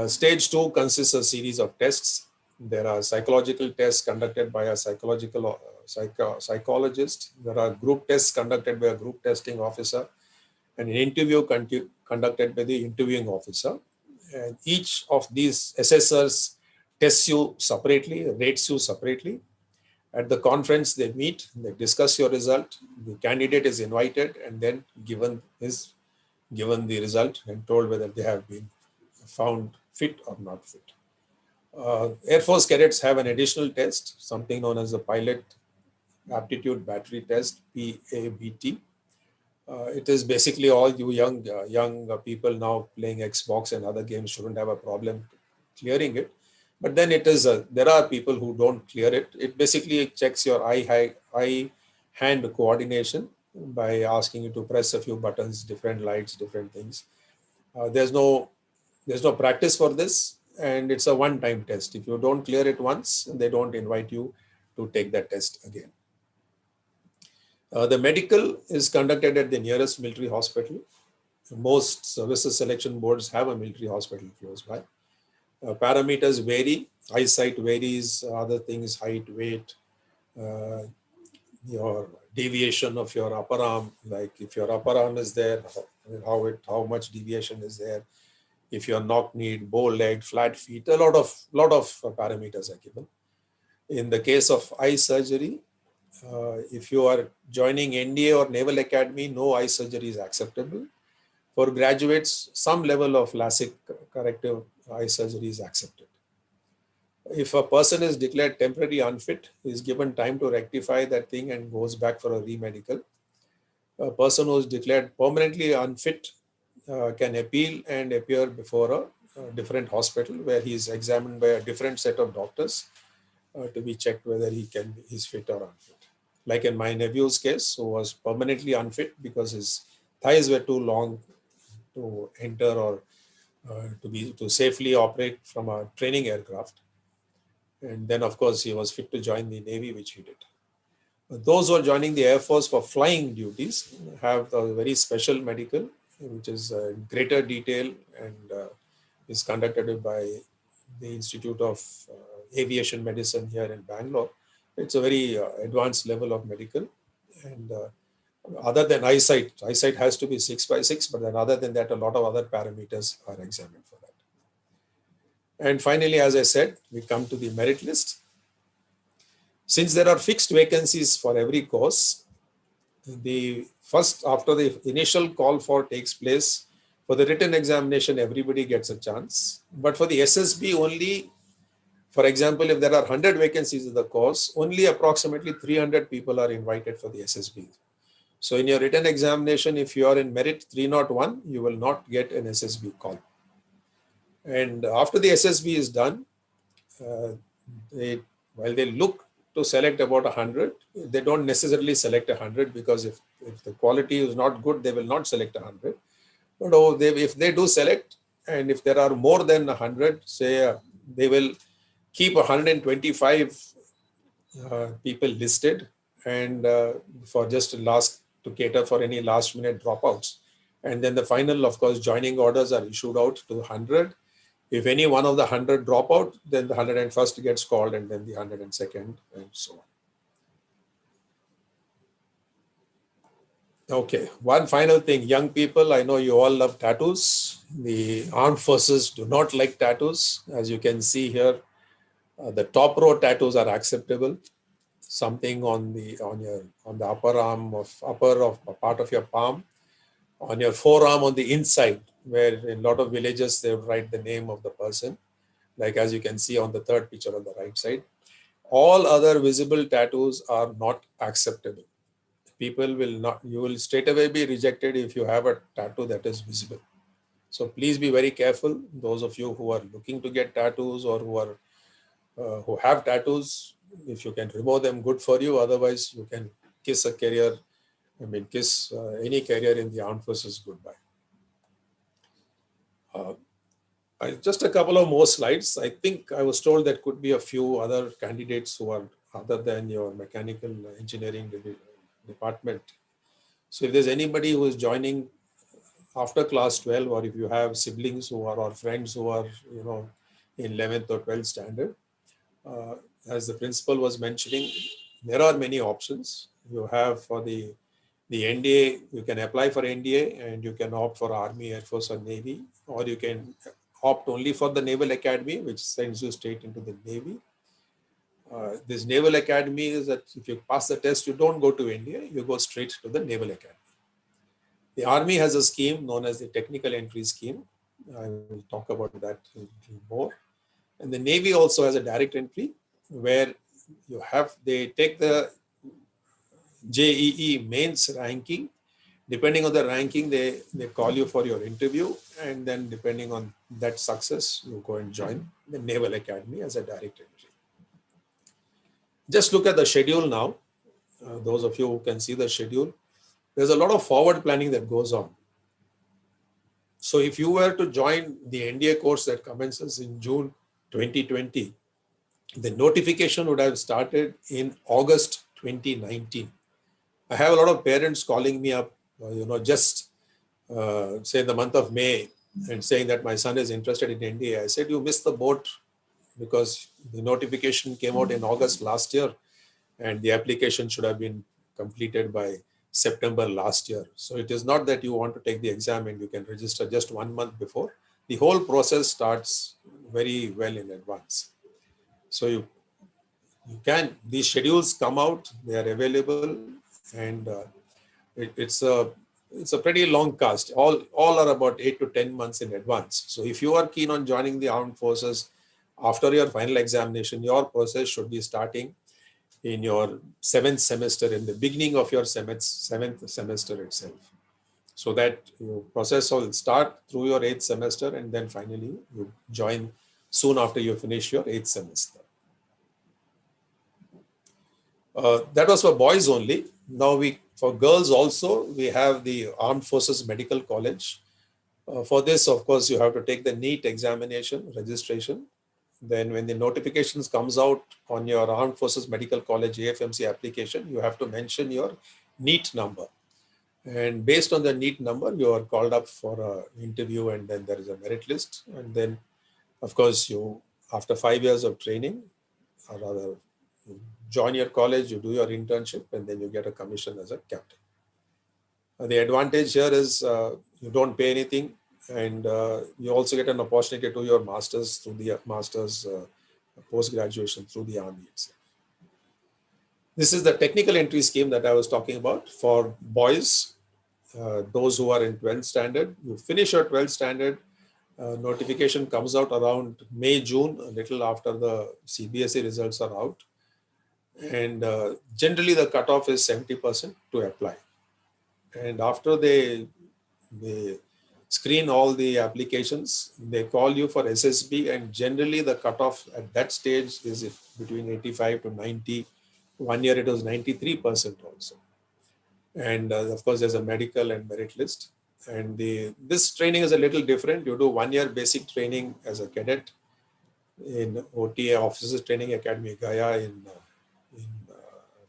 Stage 2 consists of a series of tests. There are psychological tests conducted by a psychologist. There are group tests conducted by a group testing officer, and an interview conducted by the interviewing officer. And each of these assessors tests you separately, rates you separately. At the conference, they meet, they discuss your result. The candidate is invited and then given the result and told whether they have been found fit or not fit. Air Force cadets have an additional test, something known as the Pilot Aptitude Battery Test, PABT. It is basically all you young people now playing Xbox and other games shouldn't have a problem clearing it. But then it is there are people who don't clear it. It basically checks your eye-hand coordination by asking you to press a few buttons, different lights, different things. There's no practice for this, and it's a one-time test. If you don't clear it once, they don't invite you to take that test again. The medical is conducted at the nearest military hospital. Most services selection boards have a military hospital close by. Parameters vary, eyesight varies, other things, height, weight, your deviation of your upper arm, like if your upper arm is there, how much deviation is there, if you're knock-kneed, bow-legged, flat feet, a lot of parameters are given. In the case of eye surgery, if you are joining NDA or Naval Academy, no eye surgery is acceptable. For graduates, some level of LASIK corrective eye surgery is accepted. If a person is declared temporarily unfit, he is given time to rectify that thing and goes back for a remedical. A person who is declared permanently unfit can appeal and appear before a different hospital where he is examined by a different set of doctors to be checked whether he's fit or unfit. Like in my nephew's case, who was permanently unfit because his thighs were too long to enter or to safely operate from a training aircraft. And then, of course, he was fit to join the Navy, which he did. Those who are joining the Air Force for flying duties have a very special medical, which is in greater detail and is conducted by the Institute of Aviation Medicine here in Bangalore. It's a very advanced level of medical. And other than eyesight has to be 6x6, but then other than that, a lot of other parameters are examined for that. And finally, as I said, we come to the merit list. Since there are fixed vacancies for every course, after the initial call for takes place, for the written examination, everybody gets a chance. But for the SSB, only For example, if there are 100 vacancies in the course, only approximately 300 people are invited for the SSB. So in your written examination, if you are in merit 301, you will not get an SSB call. And after the SSB is done, while they look to select about 100, they don't necessarily select 100, because if the quality is not good, they will not select 100. But if they do select, and if there are more than 100, say they will keep 125 people listed, and for just to cater for any last minute dropouts. And then the final, of course, joining orders are issued out to 100. If any one of the 100 drop out, then the 101st gets called, and then the 102nd, and so on. Okay, one final thing. Young people, I know you all love tattoos. The armed forces do not like tattoos. As you can see here, the top row tattoos are acceptable. Something on the upper arm of part of your palm, on your forearm on the inside, where in a lot of villages they write the name of the person, like as you can see on the third picture on the right side. All other visible tattoos are not acceptable. People will not, you will straight away be rejected if you have a tattoo that is visible. So please be very careful. Those of you who are looking to get tattoos, or who have tattoos, if you can remove them, good for you. Otherwise, you can kiss any career in the armed forces goodbye. Just a couple of more slides. I think I was told there could be a few other candidates who are other than your mechanical engineering department. So if there's anybody who is joining after class 12, or if you have siblings or friends who are, in 11th or 12th standard, as the principal was mentioning, there are many options. You have for the NDA, you can apply for NDA and you can opt for Army, Air Force, or Navy, or you can opt only for the Naval Academy, which sends you straight into the Navy. This Naval Academy is that if you pass the test, you don't go to NDA, you go straight to the Naval Academy. The Army has a scheme known as the Technical Entry Scheme. I will talk about that a little more. And the Navy also has a direct entry, where they take the JEE mains ranking. Depending on the ranking, they call you for your interview, and then depending on that success, you go and join the Naval Academy as a direct entry. Just look at the schedule now. Those of you who can see the schedule, there's a lot of forward planning that goes on. So if you were to join the NDA course that commences in June 2020, the notification would have started in August 2019. I have a lot of parents calling me up, say in the month of May, and saying that my son is interested in NDA. I said, you missed the boat, because the notification came out in August last year, and the application should have been completed by September last year. So it is not that you want to take the exam and you can register just 1 month before. The whole process starts very well in advance. So these schedules come out, they are available, and it's a pretty long cast. All are about 8 to 10 months in advance. So if you are keen on joining the armed forces after your final examination, your process should be starting in your 7th semester, in the beginning of your 7th semester itself. So that your process will start through your 8th semester, and then finally you join soon after you finish your 8th semester. That was for boys only. Now for girls also, we have the Armed Forces Medical College. For this, of course, you have to take the NEET examination, registration. Then when the notifications comes out on your Armed Forces Medical College AFMC application, you have to mention your NEET number. And based on the NEET number, you are called up for an interview, and then there is a merit list. And then, of course, after 5 years of training, or rather, you join your college, you do your internship, and then you get a commission as a captain. The advantage here is you don't pay anything, and you also get an opportunity to do your master's through the master's post-graduation through the Army itself. This is the technical entry scheme that I was talking about for boys, those who are in 12th standard. You finish your 12th standard, Notification comes out around May, June, a little after the CBSE results are out. And generally the cutoff is 70% to apply. And after they screen all the applications, they call you for SSB, and generally the cutoff at that stage is between 85 to 90. 1 year it was 93% also. And of course there's a medical and merit list. And this training is a little different. You do 1 year basic training as a cadet in OTA, Officers Training Academy, Gaya in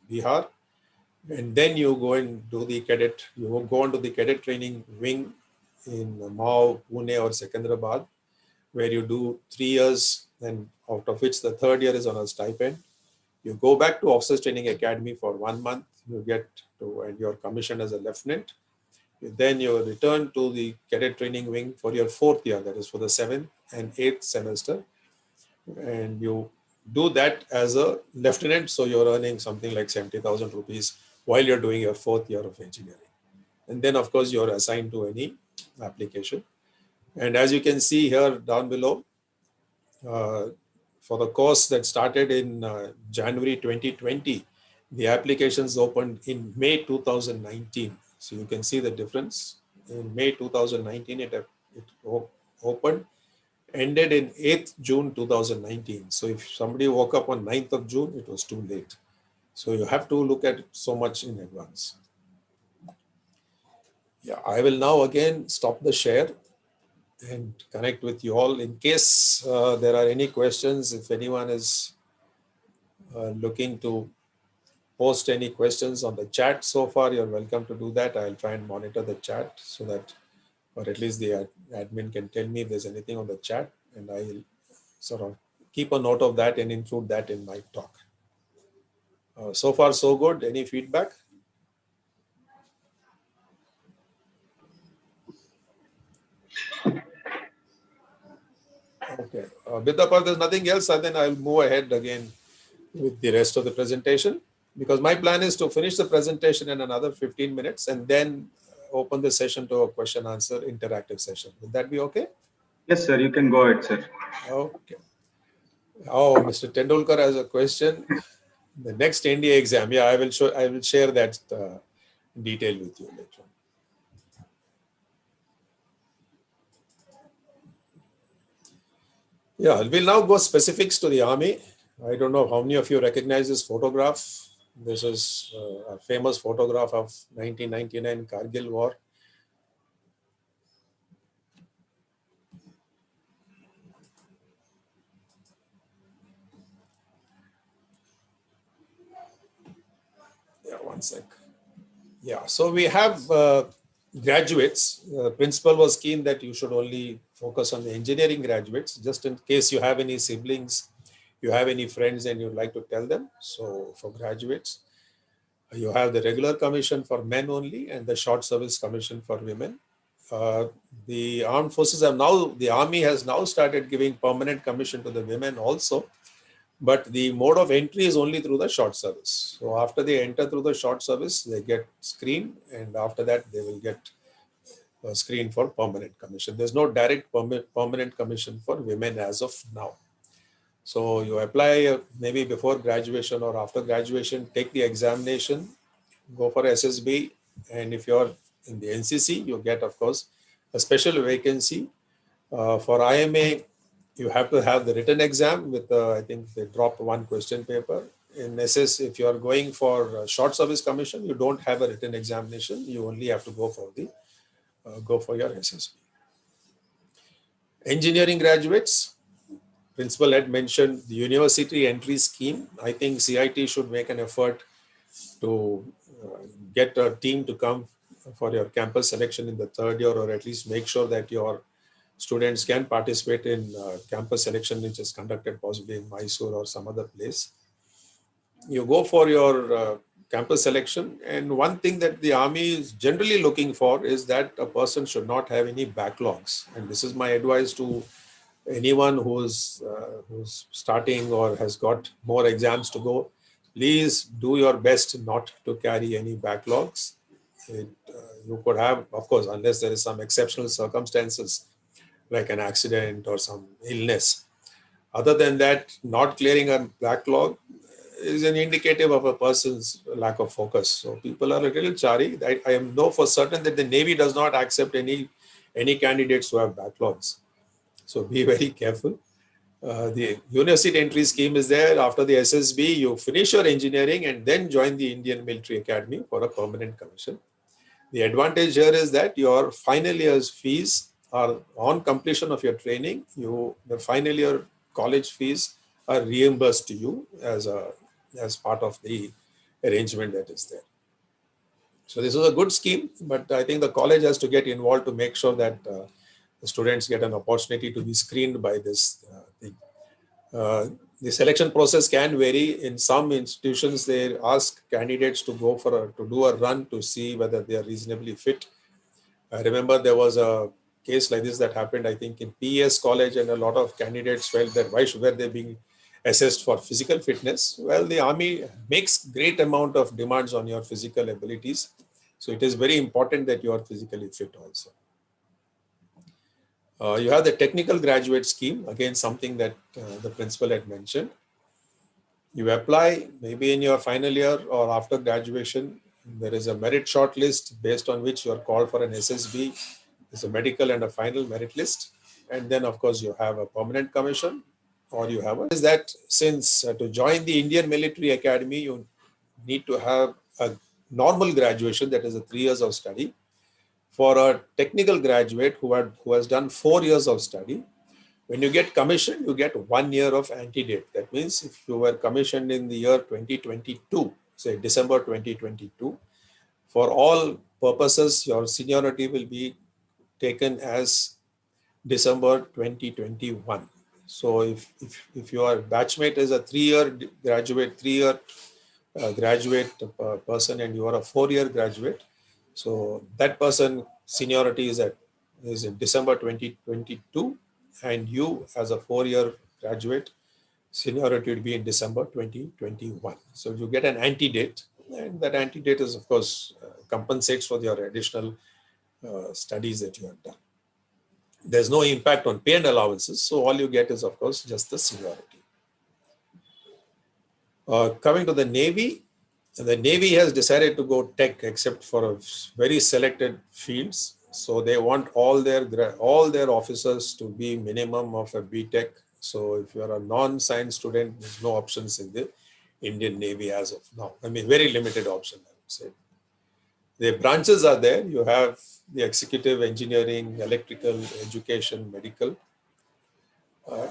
Bihar. And then you go and do the cadet, you go on to the cadet training wing in Mao, Pune or Secunderabad, where you do 3 years, and out of which the third year is on a stipend. You go back to Officers Training Academy for 1 month, you get to, and you're commissioned as a lieutenant. Then you return to the cadet training wing for your 4th year, that is for the 7th and 8th semester. And you do that as a lieutenant, so you're earning something like 70,000 rupees while you're doing your 4th year of engineering. And then of course you're assigned to any application. And as you can see here down below, for the course that started in January 2020, the applications opened in May 2019. So you can see the difference. In May 2019, it opened, ended in 8th June 2019. So if somebody woke up on 9th of June, it was too late. So you have to look at it so much in advance. Yeah, I will now again stop the share and connect with you all. In case there are any questions, if anyone is looking to post any questions on the chat so far, you're welcome to do that. I'll try and monitor the chat so that, or at least the admin can tell me if there's anything on the chat, and I'll sort of keep a note of that and include that in my talk. So far, so good. Any feedback? Okay. Vidapa, there's nothing else, and then I'll move ahead again with the rest of the presentation, because my plan is to finish the presentation in another 15 minutes and then open the session to a question answer interactive session. Would that be okay? Yes, sir. You can go ahead, sir. Okay. Oh, Mr. Tendulkar has a question. The next NDA exam, yeah, I will share that detail with you later on. Yeah, we'll now go specifics to the Army. I don't know how many of you recognize this photograph. This is a famous photograph of 1999 Kargil War. Yeah, one sec. Yeah, so we have graduates. Principal was keen that you should only focus on the engineering graduates, just in case you have any siblings, you have any friends and you'd like to tell them. So for graduates, you have the regular commission for men only and the short service commission for women. The armed forces have now, the army has now started giving permanent commission to the women also, but the mode of entry is only through the short service. So after they enter through the short service, they get screened, and after that they will get screened for permanent commission. There's no direct permanent commission for women as of now. So you apply maybe before graduation or after graduation, take the examination, go for SSB, and if you're in the NCC, you get, of course, a special vacancy. For IMA, you have to have the written exam with, I think they dropped one question paper. In SS, if you are going for short service commission, you don't have a written examination. You only have to go for the your SSB. Engineering graduates, principal had mentioned the university entry scheme. I think CIT should make an effort to get a team to come for your campus selection in the third year, or at least make sure that your students can participate in campus selection, which is conducted possibly in Mysore or some other place. You go for your campus selection, and one thing that the army is generally looking for is that a person should not have any backlogs. And this is my advice to anyone who's starting or has got more exams to go. Please do your best not to carry any backlogs. You could have, of course, unless there is some exceptional circumstances like an accident or some illness. Other than that, not clearing a backlog is an indicative of a person's lack of focus. So people are a little chary. I am know for certain that the Navy does not accept any candidates who have backlogs. So be very careful. The university entry scheme is there. After the SSB, you finish your engineering and then join the Indian Military Academy for a permanent commission. The advantage here is that your final year's fees are on completion of your training. The final year college fees are reimbursed to you as part of the arrangement that is there. So this is a good scheme, but I think the college has to get involved to make sure that the students get an opportunity to be screened by this thing. The selection process can vary. In some institutions, they ask candidates to go to do a run to see whether they are reasonably fit. I remember there was a case like this that happened, I think, in PES college, and a lot of candidates felt that why were they being assessed for physical fitness? Well, the Army makes great amount of demands on your physical abilities. So it is very important that you are physically fit also. You have the technical graduate scheme, again, something that the principal had mentioned. You apply maybe in your final year or after graduation. There is a merit short list based on which you are called for an SSB. There's a medical and a final merit list. And then, of course, you have a permanent commission, or you have is that since to join the Indian Military Academy, you need to have a normal graduation, that is 3 years of study. For a technical graduate who has done 4 years of study, when you get commissioned, you get 1 year of antedate. That means if you were commissioned in the year 2022, say December 2022, for all purposes, your seniority will be taken as December 2021. So if your batchmate is a 3-year graduate, 3-year graduate person, and you are a 4-year graduate, so that person seniority is in December 2022, and you as a 4-year graduate, seniority would be in December 2021. So you get an antedate, and that antedate is, of course, compensates for your additional studies that you have done. There's no impact on pay and allowances, so all you get is, of course, just the seniority. Coming to the Navy has decided to go tech except for very selected fields. So they want all their officers to be minimum of a BTech. So if you are a non-science student, there's no options in the Indian Navy as of now. I mean, very limited option, I would say. The branches are there. You have the executive, engineering, electrical, education, medical.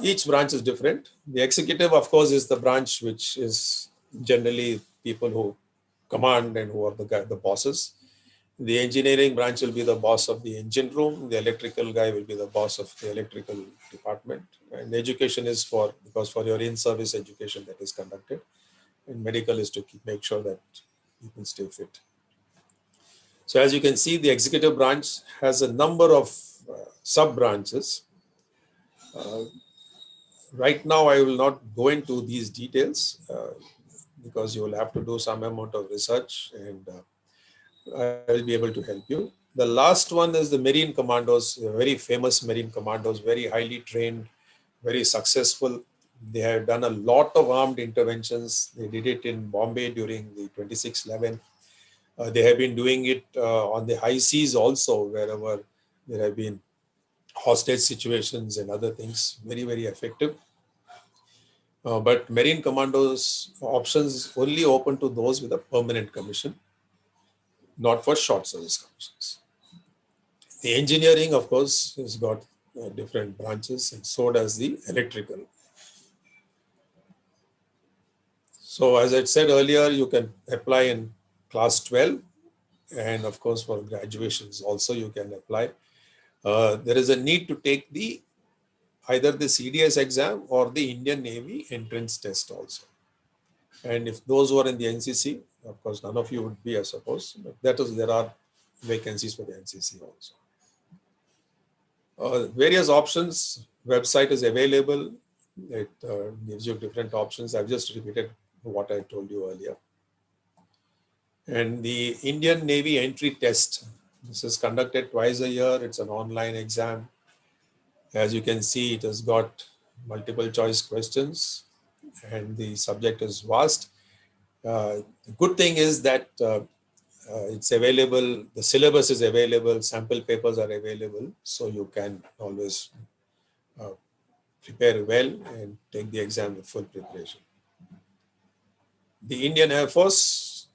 Each branch is different. The executive, of course, is the branch which is generally people who command and who are the bosses. The engineering branch will be the boss of the engine room. The electrical guy will be the boss of the electrical department. And the education is for your in-service education that is conducted. And medical is to make sure that people stay fit. So as you can see, the executive branch has a number of sub-branches. Right now, I will not go into these details because you will have to do some amount of research, and I will be able to help you. The last one is the Marine Commandos, very famous Marine Commandos, very highly trained, very successful. They have done a lot of armed interventions. They did it in Bombay during the 2611. They have been doing it on the high seas also, wherever there have been hostage situations and other things. Very, very effective. But Marine Commandos options only open to those with a permanent commission, not for short service commissions. The engineering, of course, has got different branches, and so does the electrical. So as I said earlier, you can apply in class 12, and of course for graduations also you can apply. There is a need to take either the CDS exam or the Indian Navy entrance test also. And if those who are in the NCC, of course, none of you would be, I suppose, but there are vacancies for the NCC also. Various options, website is available. It gives you different options. I've just repeated what I told you earlier. And the Indian Navy entry test, this is conducted twice a year. It's an online exam. As you can see, it has got multiple choice questions and the subject is vast. The good thing is that it's available, the syllabus is available, sample papers are available, so you can always prepare well and take the exam with full preparation. The Indian Air Force,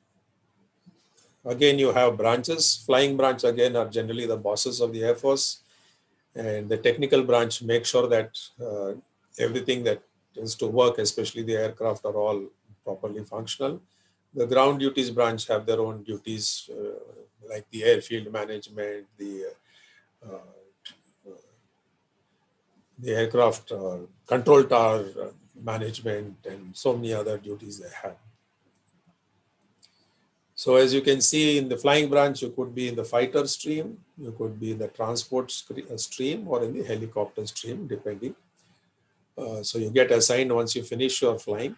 again you have branches. Flying branch again are generally the bosses of the Air Force, and the technical branch make sure that everything that is to work, especially the aircraft, are all properly functional. The ground duties branch have their own duties, like the airfield management, the aircraft control tower management, and so many other duties they have. So as you can see, in the flying branch, you could be in the fighter stream, you could be in the transport stream, or in the helicopter stream, depending. So you get assigned once you finish your flying.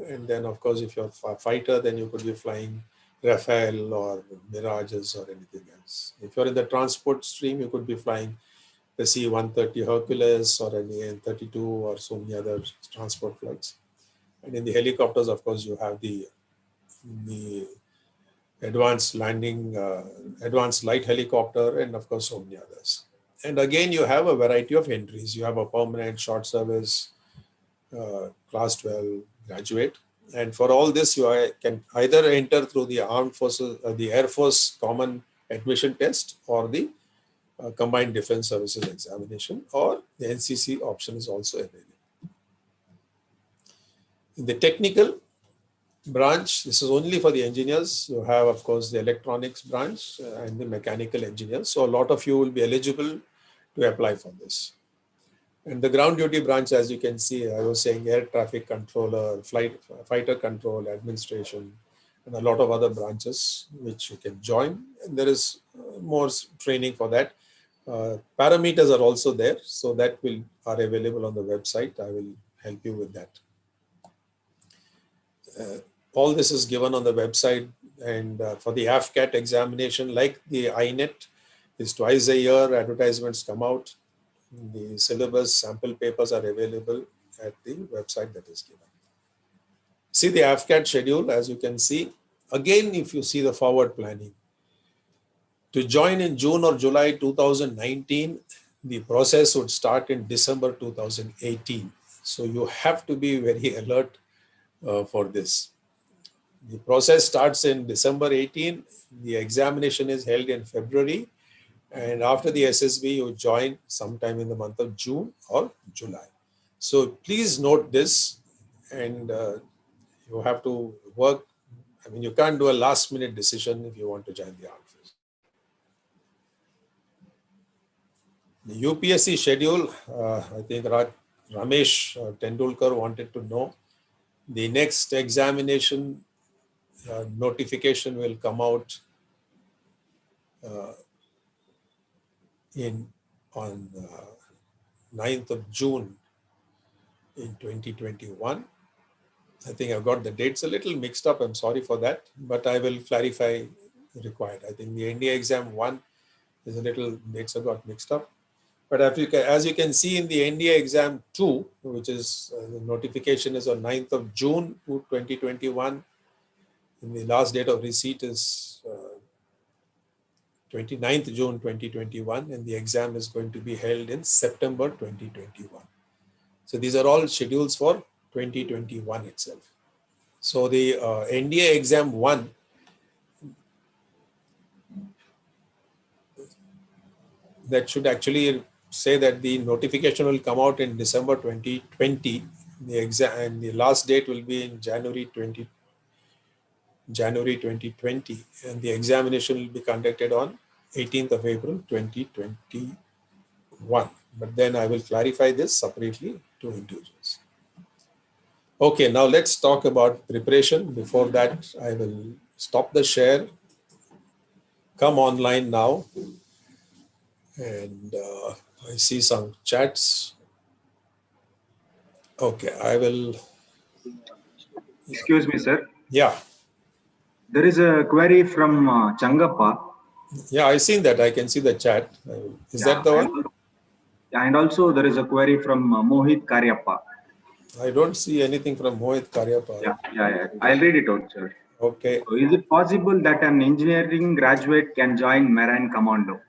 And then, of course, if you're a fighter, then you could be flying Rafale or Mirages or anything else. If you're in the transport stream, you could be flying the C-130 Hercules or an AN-32 or so many other transport flights. And in the helicopters, of course, you have the advanced landing, advanced light helicopter, and of course, so many others. And again, you have a variety of entries. You have a permanent, short service, class 12, graduate. And for all this, you can either enter through the Armed Forces, the Air Force Common Admission Test, or the Combined Defense Services Examination, or the NCC option is also available. In the technical branch, this is only for the engineers. You have, of course, the electronics branch and the mechanical engineers. So a lot of you will be eligible to apply for this. And the ground duty branch, as you can see, I was saying air traffic controller, fighter control, administration, and a lot of other branches which you can join. And there is more training for that. Parameters are also there, so that are available on the website. I will help you with that. All this is given on the website, and for the AFCAT examination, like the INET, is twice a year. Advertisements come out. The syllabus, sample papers are available at the website that is given. See the AFCAT schedule, as you can see. Again, if you see the forward planning, to join in June or July 2019, the process would start in December 2018. So you have to be very alert for this. The process starts in December 18. The examination is held in February. And after the SSB, you join sometime in the month of June or July. So please note this, and you have to work. I mean, you can't do a last minute decision if you want to join the Armed Forces. The UPSC schedule, I think Ramesh Tendulkar wanted to know. The next examination notification will come out on 9th of June in 2021. I think I've got the dates a little mixed up. I'm sorry for that, but I will clarify required. I think the NDA exam 1 is a little, dates have got mixed up. But as you can see in the NDA exam 2, which is the notification is on 9th of June 2021. And the last date of receipt is 29th June 2021, and the exam is going to be held in September 2021. So these are all schedules for 2021 itself. So the NDA exam 1, that should actually say that the notification will come out in December 2020. The exam and the last date will be in January 2020, and the examination will be conducted on 18th of April 2021. But then I will clarify this separately to individuals. Okay, now let's talk about preparation. Before that, I will stop the share, come online now, and I see some chats. Okay, I will. Excuse me, sir. Yeah. There is a query from Changappa. Yeah, I've seen that. I can see the chat. Is that the one? And also there is a query from Mohit Karyappa. I don't see anything from Mohit Karyappa. Yeah. I'll read it out, sir. Okay. So is it possible that an engineering graduate can join Marine Commando?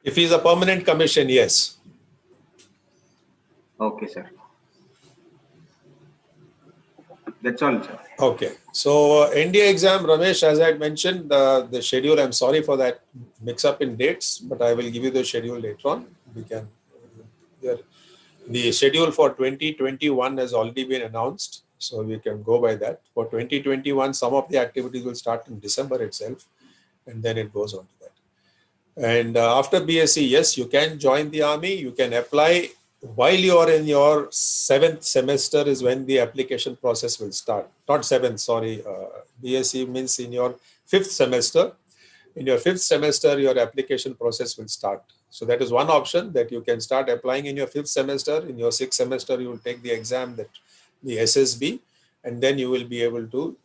If he's a permanent commission, yes. Okay, sir. That's all, sir. Okay. So NDA exam, Ramesh, as I had mentioned, the schedule, I'm sorry for that mix up in dates, but I will give you the schedule later on. We can, the schedule for 2021 has already been announced, so we can go by that. For 2021, some of the activities will start in December itself, and then it goes on to that. And after BSc, yes, you can join the army. You can apply while you are in your 7th semester is when the application process will start. Not 7th, sorry. BSc means in your 5th semester. In your 5th semester, your application process will start. So that is one option, that you can start applying in your 5th semester. In your 6th semester, you will take the exam, that the SSB, and then you will be able to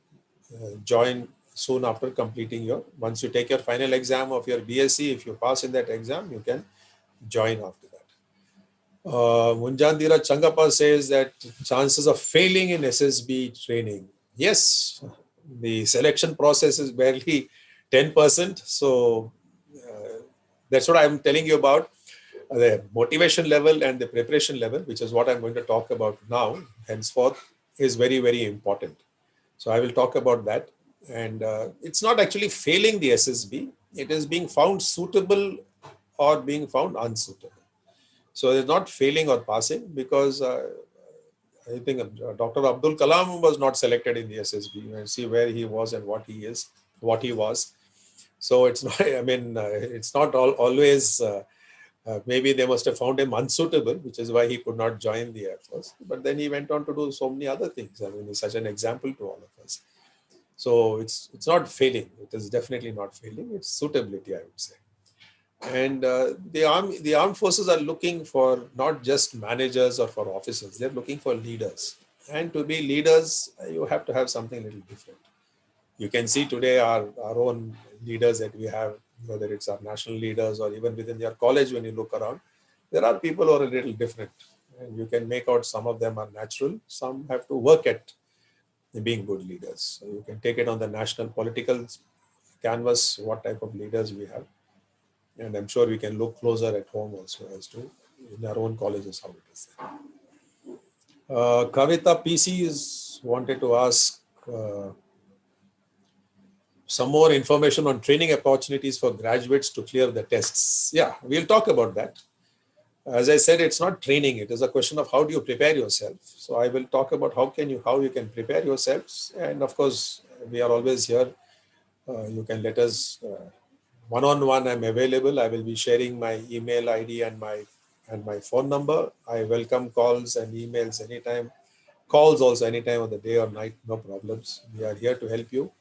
join soon after completing your, once you take your final exam of your BSc, if you pass in that exam, you can join after that. Munjandira Changappa says that chances of failing in SSB training. Yes, the selection process is barely 10%. So that's what I'm telling you about. The motivation level and the preparation level, which is what I'm going to talk about now, henceforth, is very, very important. So I will talk about that. And it's not actually failing the SSB. It is being found suitable or being found unsuitable. So it's not failing or passing, because I think Dr. Abdul Kalam was not selected in the SSB. You can see where he was and what he is, what he was. So it's not, I mean, it's not always, maybe they must have found him unsuitable, which is why he could not join the Air Force. But then he went on to do so many other things. I mean, he's such an example to all of us. So it's not failing. It is definitely not failing. It's suitability, I would say. And the armed forces are looking for not just managers or for officers. They're looking for leaders. And to be leaders, you have to have something a little different. You can see today our own leaders that we have, whether it's our national leaders or even within your college, when you look around, there are people who are a little different. And you can make out some of them are natural. Some have to work at being good leaders. So you can take it on the national political canvas, what type of leaders we have. And I'm sure we can look closer at home also as to in our own colleges how it is. Kavita PC is wanted to ask some more information on training opportunities for graduates to clear the tests. Yeah, we'll talk about that. As I said, it's not training. It is a question of how do you prepare yourself. So I will talk about how you can prepare yourselves. And of course, we are always here. You can let us one-on-one. I'm available. I will be sharing my email ID and my phone number. I welcome calls and emails anytime. Calls also anytime of the day or night, no problems. We are here to help you.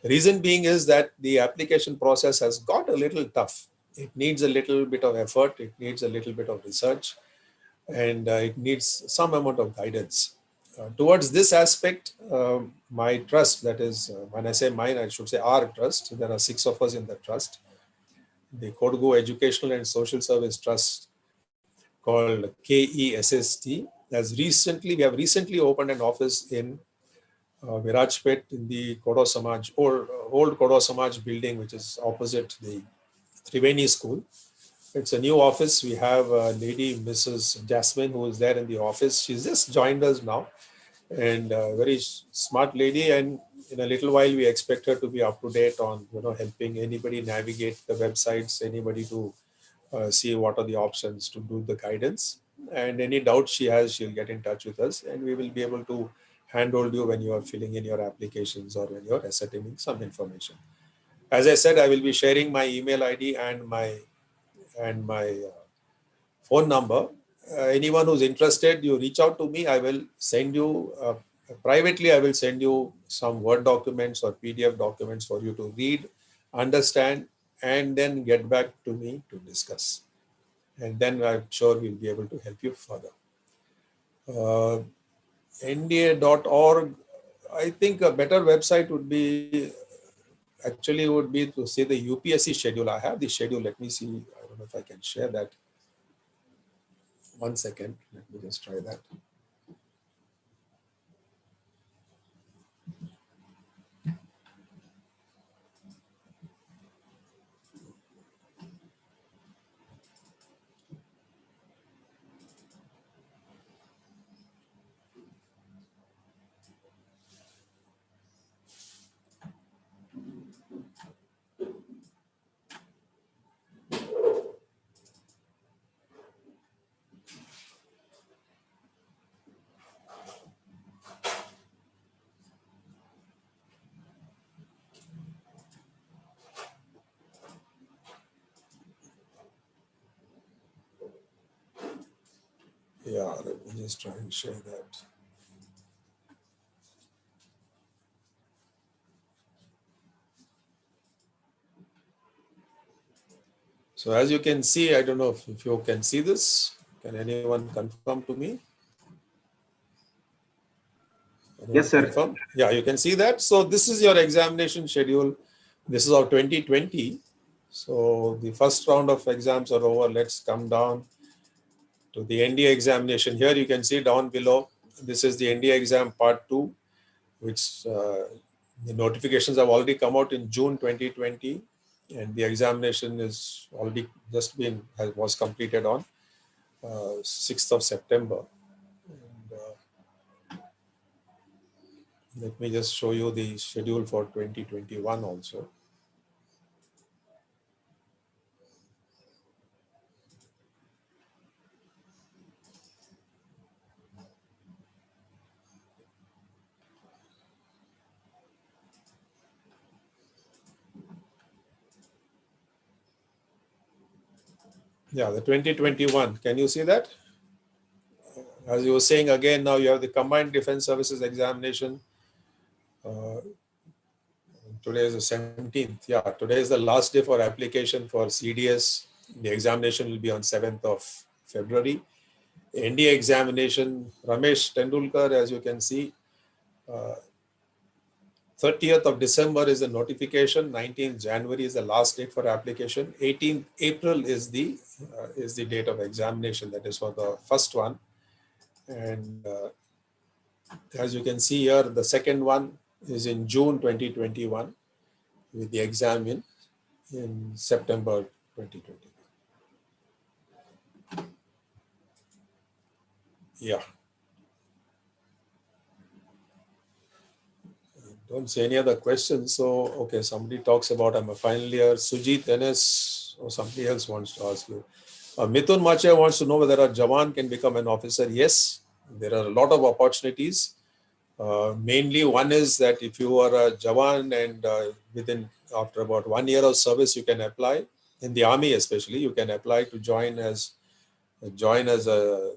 Reason being is that the application process has got a little tough. It needs a little bit of effort. It needs a little bit of research, and it needs some amount of guidance. Towards this aspect, my trust, that is, when I say mine, I should say our trust. There are 6 of us in the trust. The Kodagu Educational and Social Service Trust, called KESST, we have recently opened an office in Virajpet in the Kodo Samaj, old Kodo Samaj building, which is opposite the Triveni School. It's a new office. We have a lady, Mrs. Jasmine, who is there in the office. She's just joined us now, and a very smart lady. And in a little while, we expect her to be up to date on, helping anybody navigate the websites, anybody to see what are the options to do the guidance. And any doubt she has, she'll get in touch with us, and we will be able to handhold you when you are filling in your applications or when you're ascertaining some information. As I said, I will be sharing my email ID and my phone number. Anyone who's interested, you reach out to me. I will send you privately. I will send you some Word documents or PDF documents for you to read, understand, and then get back to me to discuss. And then I'm sure we'll be able to help you further. NDA.org, I think a better website would be to see the UPSC schedule. I have the schedule. Let me see. I don't know if I can share that. 1 second. Let me just try that. Yeah, let me just try and share that. So as you can see, I don't know if you can see this. Can anyone confirm to me? Anyone Yes, sir. confirm? Yeah, you can see that. So this is your examination schedule. This is of 2020. So the first round of exams are over. Let's come down to the NDA examination. Here you can see down below, this is the NDA exam part 2, which the notifications have already come out in June 2020, and the examination is already just was completed on 6th of September. And, let me just show you the schedule for 2021 also. Yeah, the 2021. Can you see that? As you were saying again, now you have the Combined Defense Services examination. Today is the 17th. Yeah, today is the last day for application for CDS. The examination will be on 7th of February. NDA examination, Ramesh Tendulkar, as you can see, 30th of December is the notification, 19th January is the last date for application, 18th April is the date of examination, that is for the first one. And as you can see here, the second one is in June 2021 with the exam in September 2020. Yeah. Don't see any other questions. So, okay, somebody talks about I'm a final year. Sujit NS or somebody else wants to ask you. Mithun Mache wants to know whether a Jawan can become an officer. Yes, there are a lot of opportunities. Mainly one is that if you are a Jawan and after about 1 year of service, you can apply. In the army especially, you can apply to join as a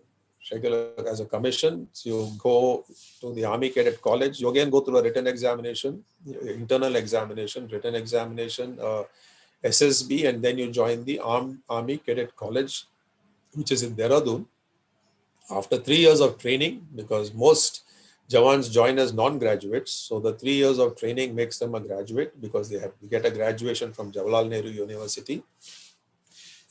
regular, as a commission. So you go to the Army Cadet College. You again go through a written examination, internal examination, written examination, SSB, and then you join the Army Cadet College, which is in Dehradun. After 3 years of training, because most Jawans join as non-graduates, so the 3 years of training makes them a graduate because they have to get a graduation from Jawaharlal Nehru University.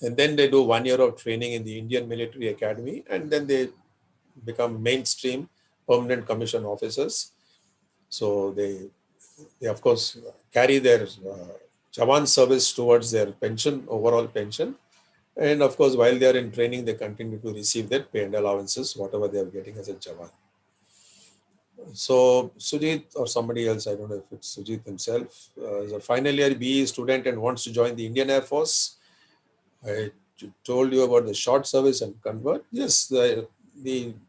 And then they do 1 year of training in the Indian Military Academy, and then they become mainstream permanent commission officers. So they of course carry their Jawan service towards their pension, overall pension. And of course, while they are in training, they continue to receive their pay and allowances, whatever they are getting as a Jawan. So Sujit or somebody else, I don't know if it's Sujit himself, is a final year BE student and wants to join the Indian Air Force. I told you about the short service and convert. Yes, the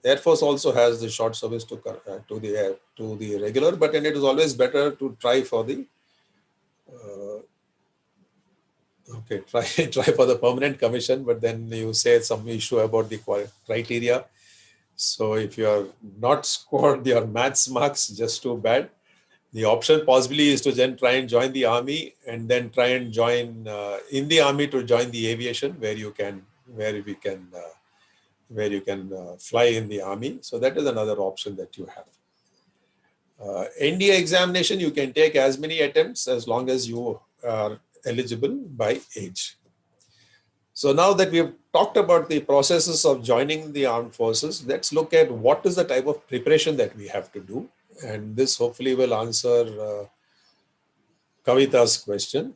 Air Force also has the short service to the regular, but then it is always better to try for the try for the permanent commission. But then you say some issue about the criteria. So if you are not scored your maths marks, just too bad. The option possibly is to then try and join the army and then try and join in the army to join the aviation where you can fly in the army. So that is another option that you have. NDA examination, you can take as many attempts as long as you are eligible by age. So now that we have talked about the processes of joining the armed forces, let's look at what is the type of preparation that we have to do. And this hopefully will answer Kavita's question.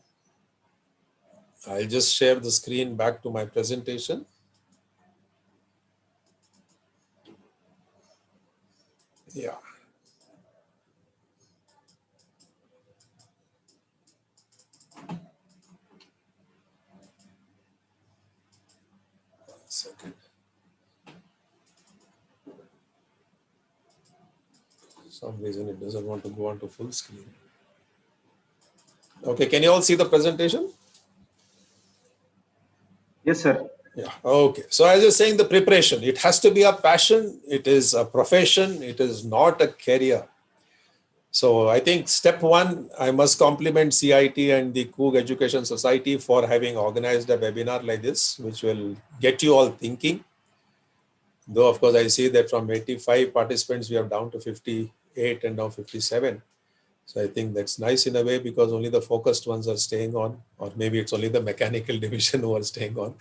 I'll just share the screen back to my presentation. Yeah. One second. For some reason it doesn't want to go onto full screen. Okay, can you all see the presentation? Yes, sir. Yeah, okay. So as you're saying, the preparation, it has to be a passion, it is a profession, it is not a career. So I think step one, I must compliment CIT and the Coog Education Society for having organized a webinar like this, which will get you all thinking. Though, of course, I see that from 85 participants, we are down to 58 and now 57. So I think that's nice in a way because only the focused ones are staying on, or maybe it's only the mechanical division who are staying on,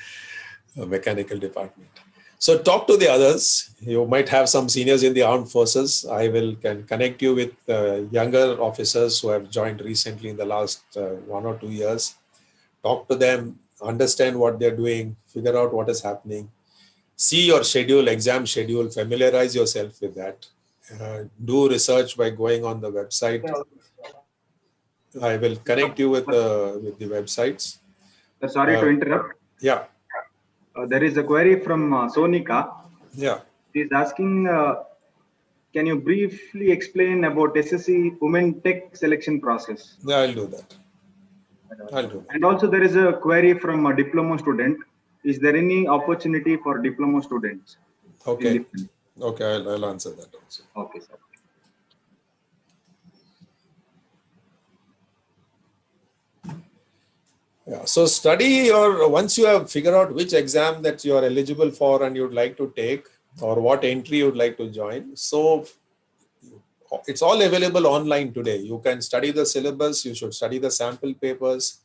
mechanical department. So talk to the others. You might have some seniors in the armed forces. I can connect you with younger officers who have joined recently in the last 1 or 2 years. Talk to them, understand what they're doing, figure out what is happening. See your schedule, exam schedule, familiarize yourself with that. Do research by going on the website. I will connect you with the websites. Sir, sorry to interrupt. Yeah. There is a query from Sonika. Yeah. She is asking, can you briefly explain about SSC Women Tech selection process? Yeah, I'll do that. And also there is a query from a diploma student. Is there any opportunity for diploma students? Okay. Okay, I'll answer that also. Okay, sir. Yeah, so study, or once you have figured out which exam that you are eligible for and you'd like to take, or what entry you'd like to join. So it's all available online today. You can study the syllabus, you should study the sample papers.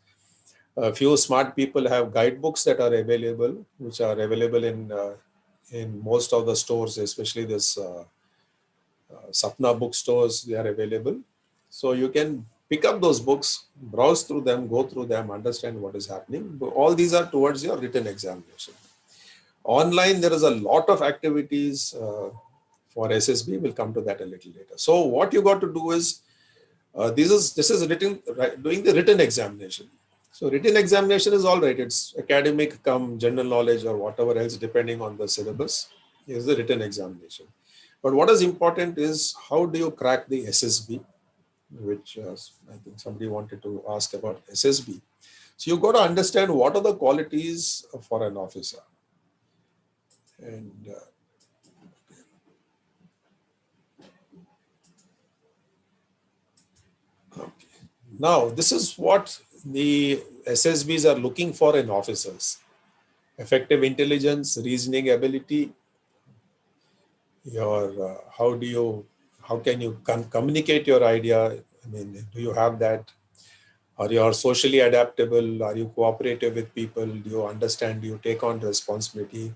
A few smart people have guidebooks that are available, which are available in most of the stores, especially this Sapna bookstores, they are available. So you can pick up those books, browse through them, go through them, understand what is happening. But all these are towards your written examination. Online, there is a lot of activities for SSB. We'll come to that a little later. So what you got to do is, this is written, doing the written examination. So written examination is all right. It's academic come general knowledge or whatever else, depending on the syllabus, is the written examination. But what is important is how do you crack the SSB, which I think somebody wanted to ask about SSB. So you've got to understand what are the qualities for an officer. And okay. Now, this is what the SSBs are looking for in officers: effective intelligence, reasoning ability, your how can you communicate your idea? I mean, do you have that? Are you socially adaptable? Are you cooperative with people? Do you understand? Do you take on responsibility?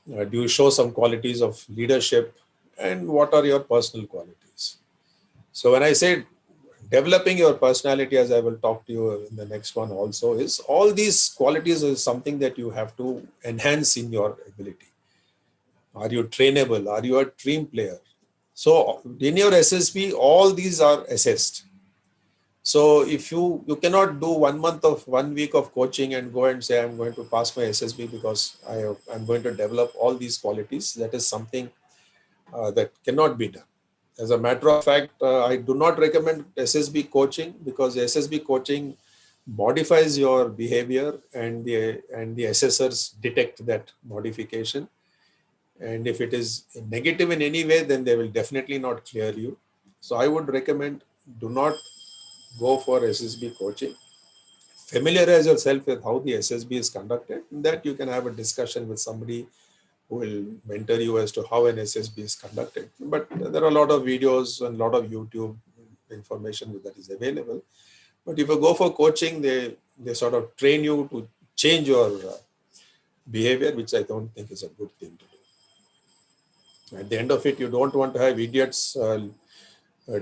Do you show some qualities of leadership? And what are your personal qualities? So when I say developing your personality, as I will talk to you in the next one also, is all these qualities is something that you have to enhance in your ability. Are you trainable? Are you a team player? So in your SSB, all these are assessed. So if you cannot do 1 week of coaching and go and say, I'm going to pass my SSB because I'm going to develop all these qualities. That is something that cannot be done. As a matter of fact, I do not recommend SSB coaching because SSB coaching modifies your behavior and the assessors detect that modification. And if it is negative in any way, then they will definitely not clear you. So I would recommend do not go for SSB coaching. Familiarize yourself with how the SSB is conducted. That you can have a discussion with somebody who will mentor you as to how an SSB is conducted. But there are a lot of videos and a lot of YouTube information that is available. But if you go for coaching, they sort of train you to change your behavior, which I don't think is a good thing to do. At the end of it, you don't want to have idiots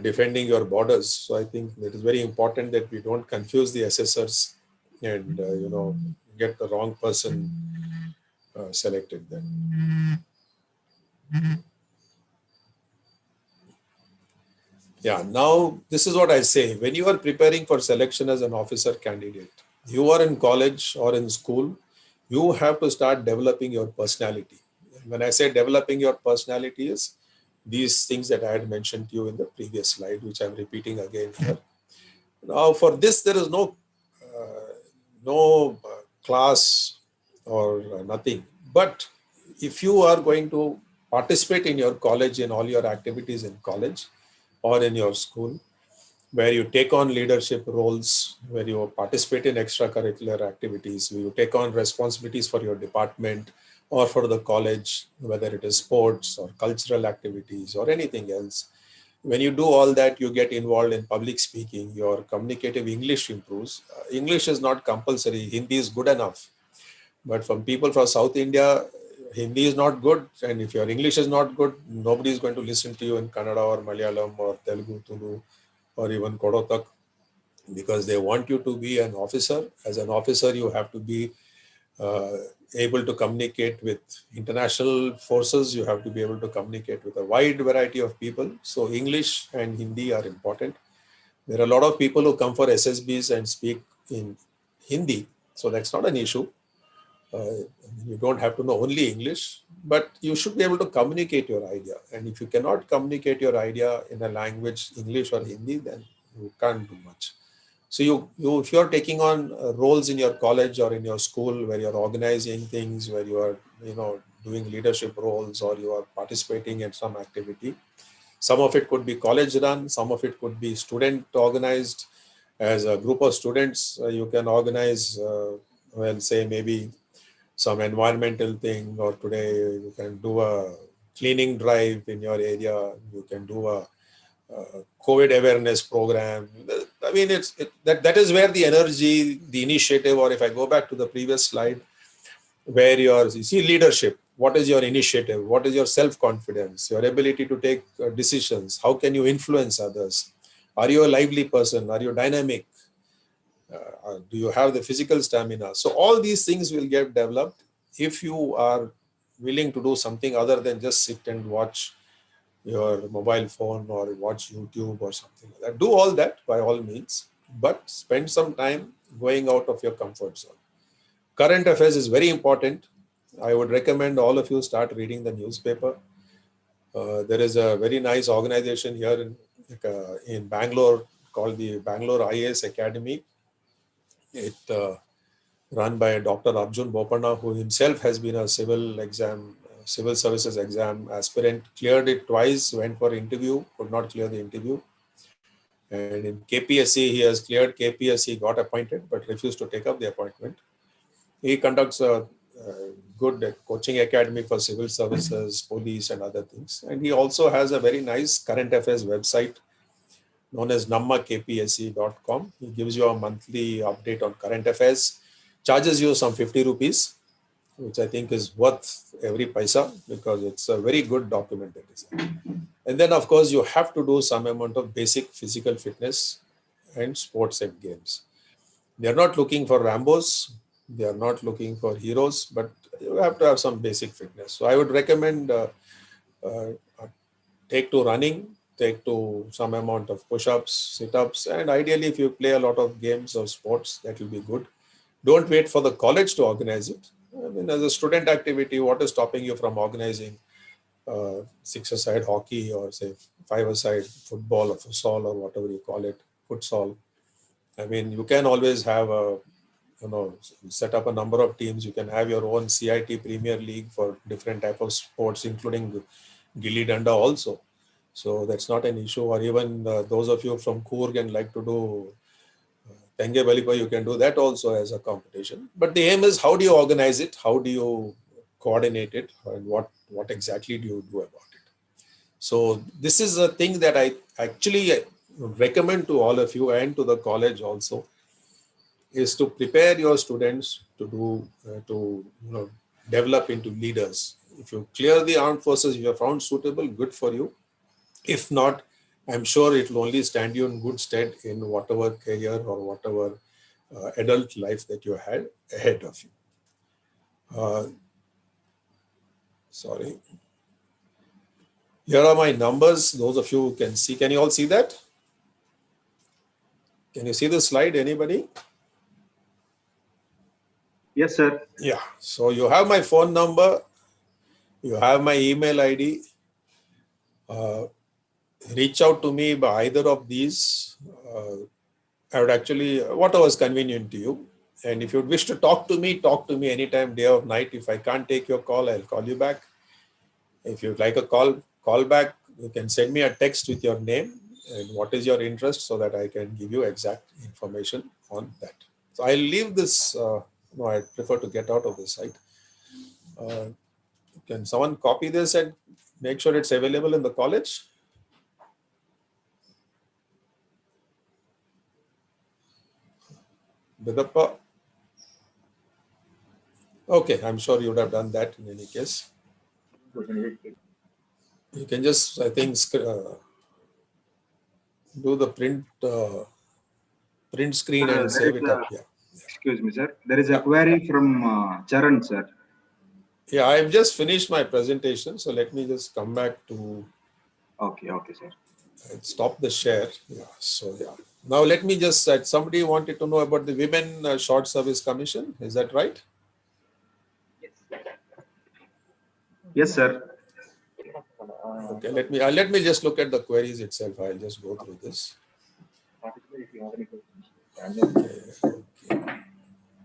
defending your borders. So I think it is very important that we don't confuse the assessors and get the wrong person selected then. Yeah, now this is what I say. When you are preparing for selection as an officer candidate, you are in college or in school, you have to start developing your personality. When I say developing your personality is these things that I had mentioned to you in the previous slide, which I'm repeating again here. Now for this, there is no class or nothing. But if you are going to participate in your college, in all your activities in college or in your school, where you take on leadership roles, where you participate in extracurricular activities, where you take on responsibilities for your department or for the college, whether it is sports or cultural activities or anything else. When you do all that, you get involved in public speaking, your communicative English improves. English is not compulsory, Hindi is good enough. But from people from South India, Hindi is not good. And if your English is not good, nobody is going to listen to you in Kannada or Malayalam or Telugu, Tulu, or even Kodotak, because they want you to be an officer. As an officer, you have to be able to communicate with international forces. You have to be able to communicate with a wide variety of people. So English and Hindi are important. There are a lot of people who come for SSBs and speak in Hindi. So that's not an issue. You don't have to know only English, but you should be able to communicate your idea. And if you cannot communicate your idea in a language, English or Hindi, then you can't do much. So if you're taking on roles in your college or in your school where you're organizing things, where you are, doing leadership roles, or you are participating in some activity, some of it could be college run, some of it could be student organized. As a group of students, you can organize, say maybe some environmental thing, or today you can do a cleaning drive in your area, you can do a COVID awareness program. I mean, that is where the energy, the initiative, or if I go back to the previous slide, where you see leadership, what is your initiative, what is your self-confidence, your ability to take decisions, how can you influence others, are you a lively person, are you dynamic, do you have the physical stamina? So all these things will get developed if you are willing to do something other than just sit and watch your mobile phone or watch YouTube or something like that. Do all that by all means, but spend some time going out of your comfort zone. Current affairs is very important. I would recommend all of you start reading the newspaper. There is a very nice organization here in Bangalore called the Bangalore IAS Academy. It run by Dr. Arjun Bopanna, who himself has been a civil services exam aspirant, cleared it twice, went for interview, could not clear the interview. And in KPSC, he has cleared KPSC, got appointed, but refused to take up the appointment. He conducts a good coaching academy for civil services, police, and other things. And he also has a very nice current affairs website known as nammakpsc.com. He gives you a monthly update on current affairs, charges you some 50 rupees, which I think is worth every paisa, because it's a very good document that is there. And then, of course, you have to do some amount of basic physical fitness and sports and games. They are not looking for Rambos, they are not looking for heroes, but you have to have some basic fitness. So I would recommend take to running, take to some amount of push-ups, sit-ups, and ideally if you play a lot of games or sports, that will be good. Don't wait for the college to organize it. I mean, as a student activity, what is stopping you from organizing six-a-side hockey, or say five-a-side football or futsal or whatever you call it, futsal? I mean, you can always have set up a number of teams. You can have your own CIT Premier League for different type of sports, including Gilli Danda also. So that's not an issue. Or even those of you from Coorg and like to do Tenge Balipa, you can do that also as a competition. But the aim is, how do you organize it? How do you coordinate it? And what exactly do you do about it? So this is a thing that I actually recommend to all of you and to the college also, is to prepare your students to do develop into leaders. If you clear the armed forces, if you are found suitable, good for you. If not, I'm sure it will only stand you in good stead in whatever career or whatever adult life that you had ahead of you. Sorry. Here are my numbers. Those of you who can see, can you all see that? Can you see the slide? Anybody? Yes, sir. Yeah. So you have my phone number. You have my email ID. Reach out to me by either of these. I would actually, whatever is convenient to you. And if you wish to talk to me anytime, day or night. If I can't take your call, I'll call you back. If you'd like a call back, you can send me a text with your name and what is your interest so that I can give you exact information on that. So I'll leave this. No, I prefer to get out of this site. Can someone copy this and make sure it's available in the college? Bidappa? Okay, I'm sure you would have done that in any case. You can just, I think, do the print screen and save it up. Yeah. Excuse me, sir. There is a query from Charan, sir. Yeah, I've just finished my presentation. So let me just come back to. Okay, sir. Stop the share. Yeah. So yeah. Now let me just. Somebody wanted to know about the Women Short Service Commission. Is that right? Yes, sir. Okay. Let me just look at the queries itself. I'll just go through this.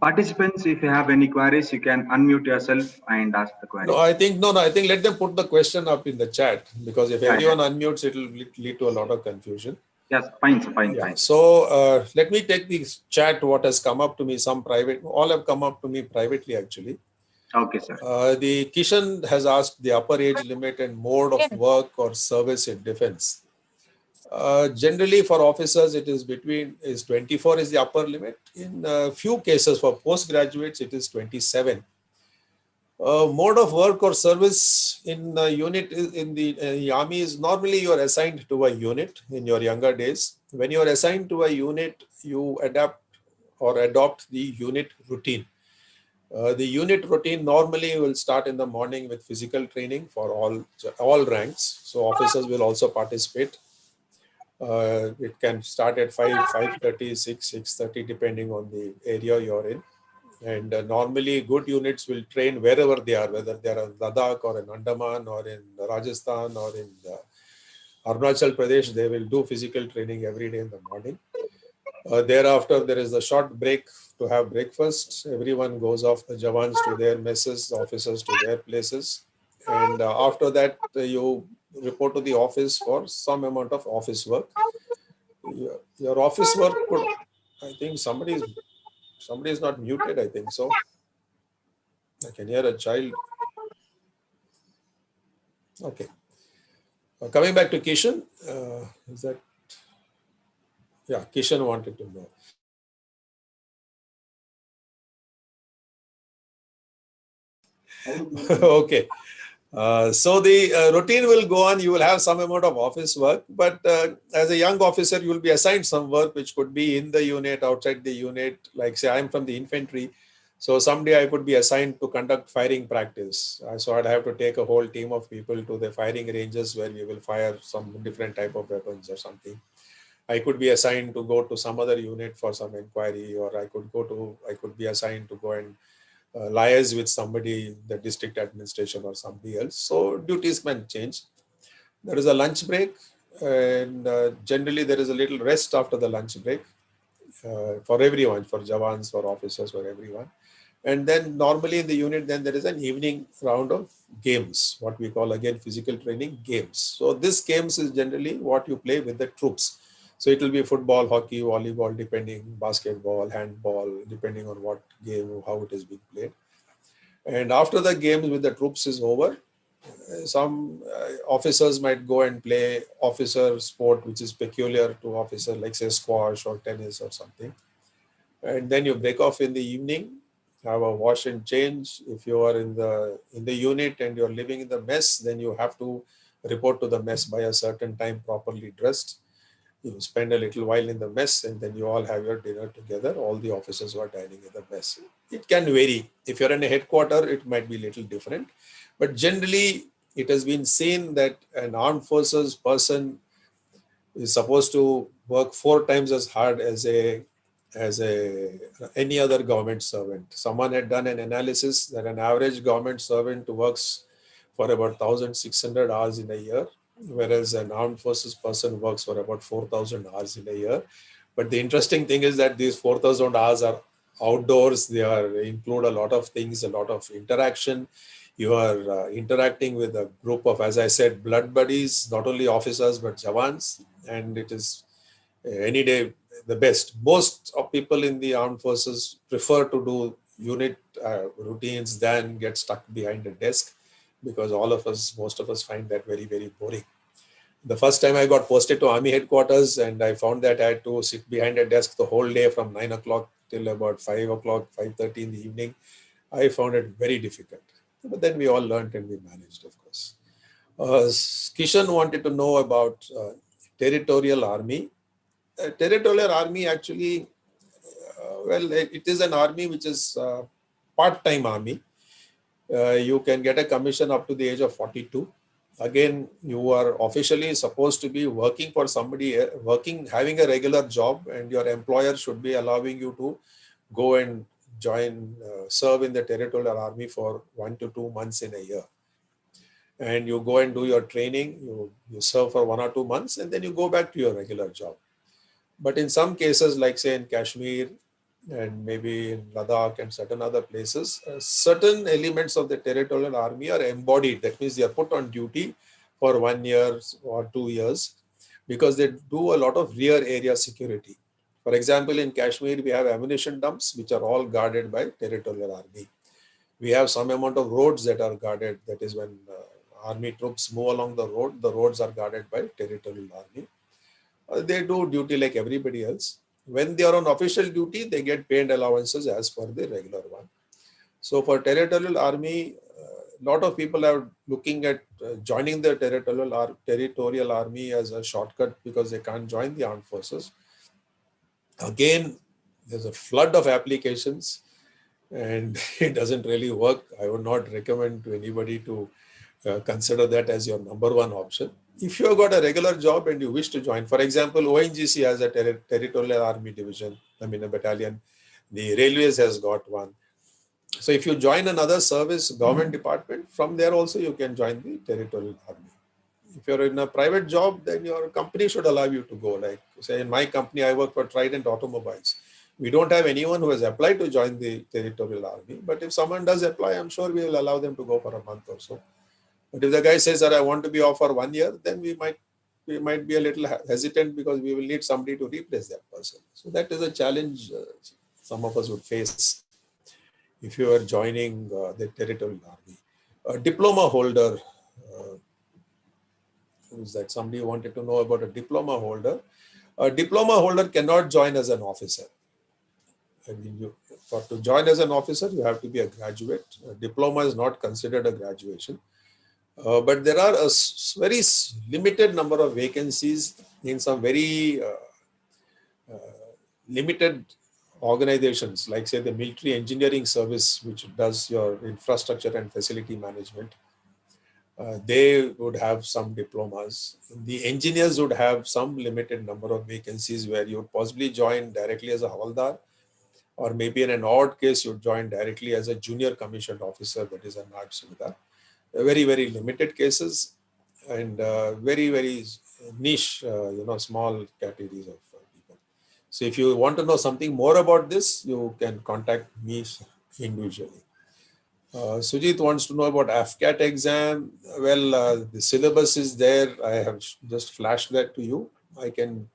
Participants, if you have any queries, you can unmute yourself and ask the query. No, I think let them put the question up in the chat, because if everyone unmutes, it will lead to a lot of confusion. Yes, fine, sir, fine. So let me take the chat. What has come up to me? Some private, all have come up to me privately actually. Okay, sir. The Kishan has asked the upper age limit and mode of work or service in defense. Generally for officers, it is 24 is the upper limit. In a few cases for postgraduates, it is 27. Mode of work or service in a unit in the army is normally you are assigned to a unit in your younger days. When you are assigned to a unit, you adapt or adopt the unit routine. The unit routine normally will start in the morning with physical training for all ranks. So officers will also participate. It can start at 5:30, 6:30, depending on the area you're in. And normally good units will train wherever they are, whether they are in Ladakh or in Andaman or in Rajasthan or in Arunachal Pradesh. They will do physical training every day in the morning. Thereafter, there is a short break to have breakfast. Everyone goes off, the Jawans to their messes, the officers to their places. And after that, you report to the office for some amount of office work. Your office work could, I think somebody is not muted, I think so. I can hear a child. Okay. Coming back to Kishan, is that? Yeah, Kishan wanted to know. Okay. So the routine will go on. You will have some amount of office work, but as a young officer, you will be assigned some work which could be in the unit, outside the unit. Like say, I'm from the infantry, so someday I could be assigned to conduct firing practice. So I'd have to take a whole team of people to the firing ranges where we will fire some different type of weapons or something. I could be assigned to go to some other unit for some inquiry, or I could be assigned to go and liaise with somebody, the district administration or somebody else. So duties can change. There is a lunch break, and generally there is a little rest after the lunch break for everyone, for Jawans, for officers, for everyone. And then normally in the unit, then there is an evening round of games, what we call again physical training games. So this games is generally what you play with the troops. So it will be football, hockey, volleyball, depending, basketball, handball, depending on what game, how it is being played. And after the games with the troops is over, some officers might go and play officer sport, which is peculiar to officer, like say squash or tennis or something. And then you break off in the evening. have a wash and change. If you are in the unit and you're living in the mess, then you have to report to the mess by a certain time, properly dressed. You spend a little while in the mess, and then you all have your dinner together. All the officers who are dining in the mess. It can vary. If you're in a headquarter, it might be a little different. But generally, it has been seen that an armed forces person is supposed to work 4 times as hard as any other government servant. Someone had done an analysis that an average government servant works for about 1,600 hours in a year, whereas an armed forces person works for about 4,000 hours in a year. But the interesting thing is that these 4,000 hours are outdoors. They include a lot of things, a lot of interaction. You are interacting with a group of, as I said, blood buddies, not only officers but jawans, and it is any day the best. Most of people in the armed forces prefer to do unit routines than get stuck behind a desk, because most of us find that very, very boring. The first time I got posted to army headquarters, and I found that I had to sit behind a desk the whole day from 9 o'clock till about 5 o'clock, 5:30 in the evening. I found it very difficult. But then we all learned and we managed, of course. Kishan wanted to know about territorial army. Territorial army actually, it is an army which is part-time army. You can get a commission up to the age of 42. Again, you are officially supposed to be working for somebody, having a regular job, and your employer should be allowing you to go and serve in the territorial army for 1 to 2 months in a year. And you go and do your training, you serve for 1 or 2 months, and then you go back to your regular job. But in some cases, like say in Kashmir and maybe in Ladakh and certain other places, certain elements of the territorial army are embodied. That means they are put on duty for 1 year or 2 years, because they do a lot of rear area security. For example, in Kashmir, we have ammunition dumps, which are all guarded by territorial army. We have some amount of roads that are guarded. That is when army troops move along the roads are guarded by territorial army. They do duty like everybody else. When they are on official duty, they get paid allowances as per the regular one. So for territorial army, a lot of people are looking at joining the territorial army as a shortcut because they can't join the armed forces. Again, there's a flood of applications and it doesn't really work. I would not recommend to anybody to consider that as your number one option. If you have got a regular job and you wish to join, for example, ONGC has a territorial army division, a battalion. The railways has got one. So if you join another service, government department, from there also you can join the territorial army. If you're in a private job, then your company should allow you to go. Like say in my company, I work for Trident Automobiles. We don't have anyone who has applied to join the territorial army, but if someone does apply, I'm sure we will allow them to go for a month or so. But if the guy says that I want to be off for 1 year, then we might be a little hesitant because we will need somebody to replace that person. So that is a challenge some of us would face if you are joining the territorial army. A diploma holder, who's that? Somebody wanted to know about a diploma holder. A diploma holder cannot join as an officer. I mean, to join as an officer, you have to be a graduate. A diploma is not considered a graduation. But there are a very limited number of vacancies in some very limited organizations, like say the military engineering service, which does your infrastructure and facility management. They would have some diplomas. The engineers would have some limited number of vacancies where you would possibly join directly as a Havaldar, or maybe in an odd case, you would join directly as a junior commissioned officer, that is a Nard Sudhar. Very, very limited cases and very, very niche, small categories of people. So if you want to know something more about this, you can contact me individually. Sujit wants to know about AFCAT exam. Well, the syllabus is there. I have just flashed that to you. I can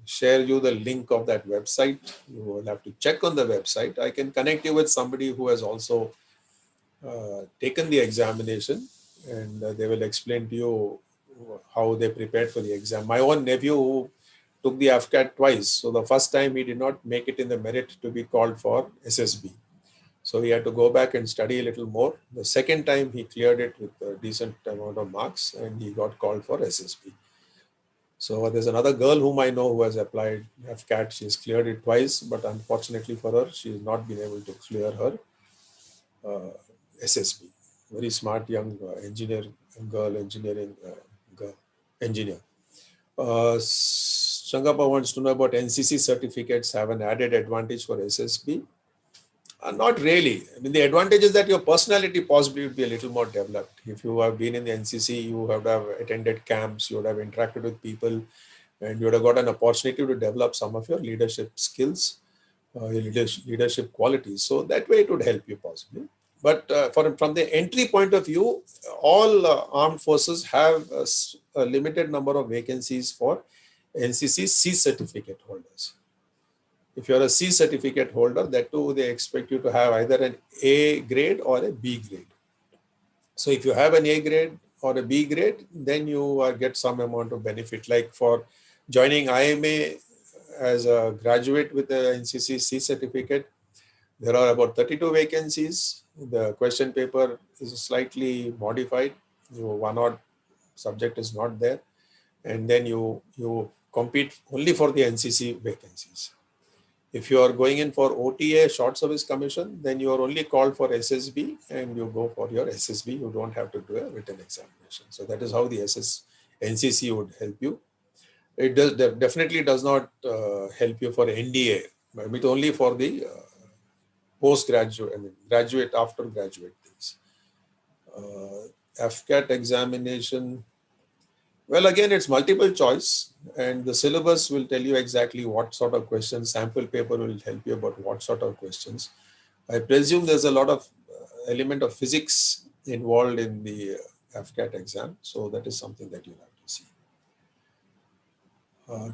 share you the link of that website. You will have to check on the website. I can connect you with somebody who has also taken the examination, and they will explain to you how they prepared for the exam. My own nephew, who took the AFCAT twice. So the first time he did not make it in the merit to be called for SSB. So he had to go back and study a little more. The second time he cleared it with a decent amount of marks and he got called for SSB. So there's another girl whom I know who has applied AFCAT. She's cleared it twice, but unfortunately for her, she's not been able to clear her SSB. Very smart young engineer, girl, engineering girl, engineer. Shangappa wants to know about NCC certificates have an added advantage for SSB. Not really. I mean, the advantage is that your personality possibly would be a little more developed. If you have been in the NCC, you would have attended camps, you would have interacted with people, and you would have got an opportunity to develop some of your leadership skills, your leadership qualities. So that way it would help you possibly. But from the entry point of view, all armed forces have a limited number of vacancies for NCC C certificate holders. If you're a C certificate holder, that too, they expect you to have either an A grade or a B grade. So if you have an A grade or a B grade, then you get some amount of benefit. Like for joining IMA as a graduate with a NCC C certificate, there are about 32 vacancies. The question paper is slightly modified. One odd subject is not there. And then you compete only for the NCC vacancies. If you are going in for OTA, Short Service Commission, then you are only called for SSB and you go for your SSB. You don't have to do a written examination. So that is how the NCC would help you. It definitely does not help you for NDA, but only for the postgraduate, graduate, after graduate things. AFCAT examination, well, again, it's multiple choice and the syllabus will tell you exactly what sort of questions. Sample paper will help you about what sort of questions. I presume there's a lot of element of physics involved in the AFCAT exam. So that is something that you have to see.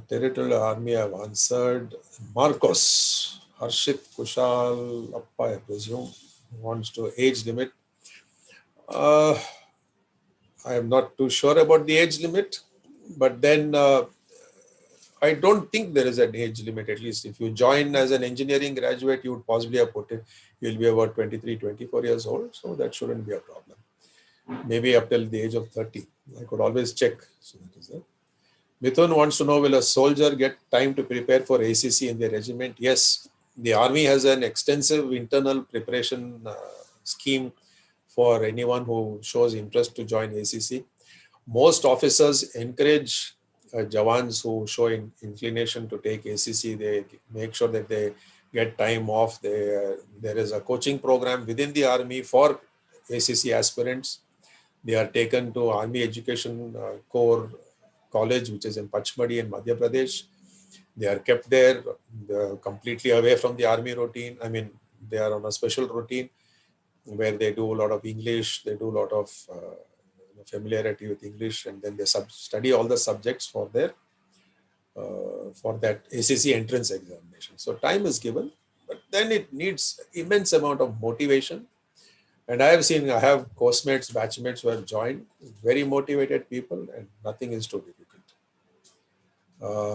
Territorial Army I've answered. Marcos, Harshit Kushal Appa, I presume, wants to age limit. I am not too sure about the age limit, but then I don't think there is an age limit. At least if you join as an engineering graduate, you would possibly have put it, you'll be about 23, 24 years old. So that shouldn't be a problem. Maybe up till the age of 30. I could always check. So that is it. Mithun wants to know, will a soldier get time to prepare for ACC in the regiment? Yes, the army has an extensive internal preparation scheme for anyone who shows interest to join ACC. Most officers encourage Jawans who show inclination to take ACC. They make sure that they get time off. There is a coaching program within the army for ACC aspirants. They are taken to Army Education Corps College, which is in Pachmadi in Madhya Pradesh. They are kept there completely away from the army routine. I mean, they are on a special routine where they do a lot of English, they do a lot of familiarity with English, and then they study all the subjects for their for that ACC entrance examination. So time is given, but then it needs immense amount of motivation. And I have course mates, batchmates who have joined, very motivated people, and nothing is too difficult.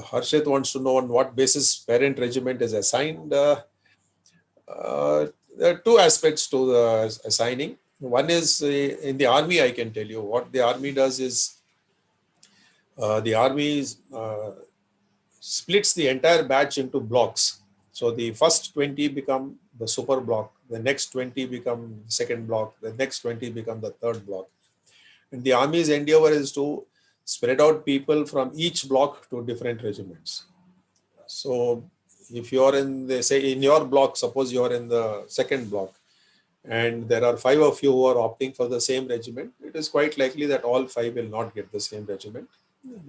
Harshit wants to know on what basis parent regiment is assigned. There are two aspects to the assigning. One is in the army, I can tell you what the army does is the army splits the entire batch into blocks. So the first 20 become the super block, the next 20 become the second block, the next 20 become the third block. And the army's endeavor is to spread out people from each block to different regiments. So if you're in in your block, suppose you're in the second block, and there are 5 of you who are opting for the same regiment, it is quite likely that all 5 will not get the same regiment,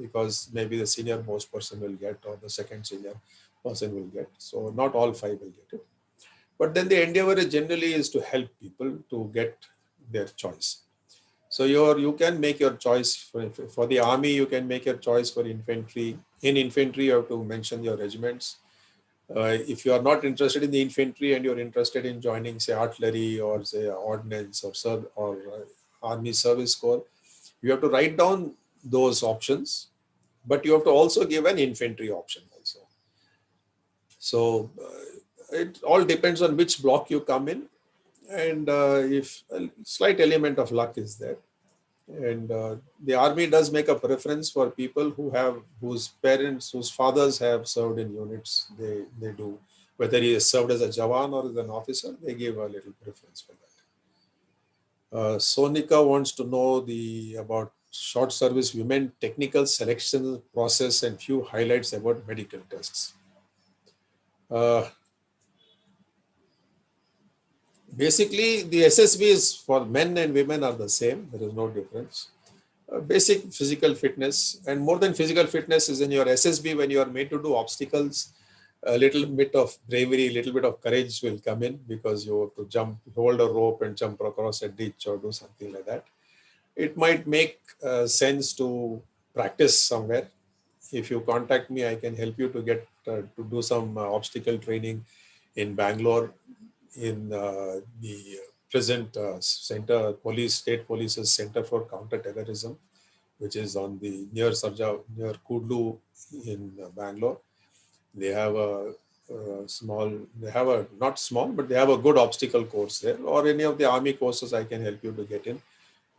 because maybe the senior most person will get, or the second senior person will get. So not all 5 will get it. But then the endeavor generally is to help people to get their choice. So you can make your choice for the army. You can make your choice for infantry. In infantry, you have to mention your regiments. If you are not interested in the infantry and you're interested in joining, say, artillery or say ordnance or army service corps, you have to write down those options but you have to also give an infantry option also. So it all depends on which block you come in, and if a slight element of luck is there. And the army does make a preference for people whose parents, whose fathers have served in units. They do, whether he has served as a Jawan or as an officer, they give a little preference for that. Sonika wants to know about short service women technical selection process and few highlights about medical tests. Basically, the SSBs for men and women are the same. There is no difference. Basic physical fitness, and more than physical fitness is in your SSB. When you are made to do obstacles, a little bit of bravery, a little bit of courage will come in, because you have to jump, hold a rope and jump across a ditch or do something like that. It might make sense to practice somewhere. If you contact me, I can help you to get to do some obstacle training in Bangalore, in the present State Police's Center for Counter-Terrorism, which is on the near Kudlu in Bangalore. They have not small, but they have a good obstacle course there, or any of the army courses I can help you to get in,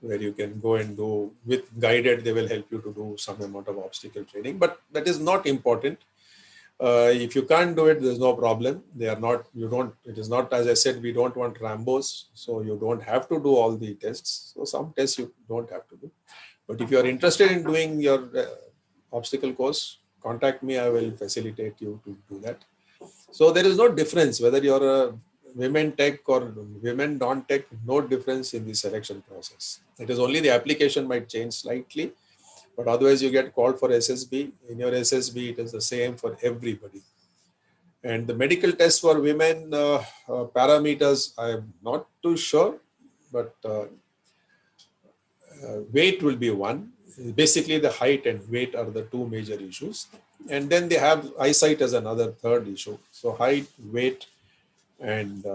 where you can go and do with guided. They will help you to do some amount of obstacle training, but that is not important. If you can't do it, there's no problem. It is not, as I said, we don't want Rambos, so you don't have to do all the tests. So some tests you don't have to do. But if you are interested in doing your obstacle course, contact me. I will facilitate you to do that. So there is no difference whether you're a women tech or women non-tech, no difference in the selection process. It is only the application might change slightly, but otherwise you get called for SSB. In your SSB, it is the same for everybody. And the medical test for women parameters, I'm not too sure, but weight will be one. Basically, the height and weight are the two major issues. And then they have eyesight as another third issue. So height, weight, and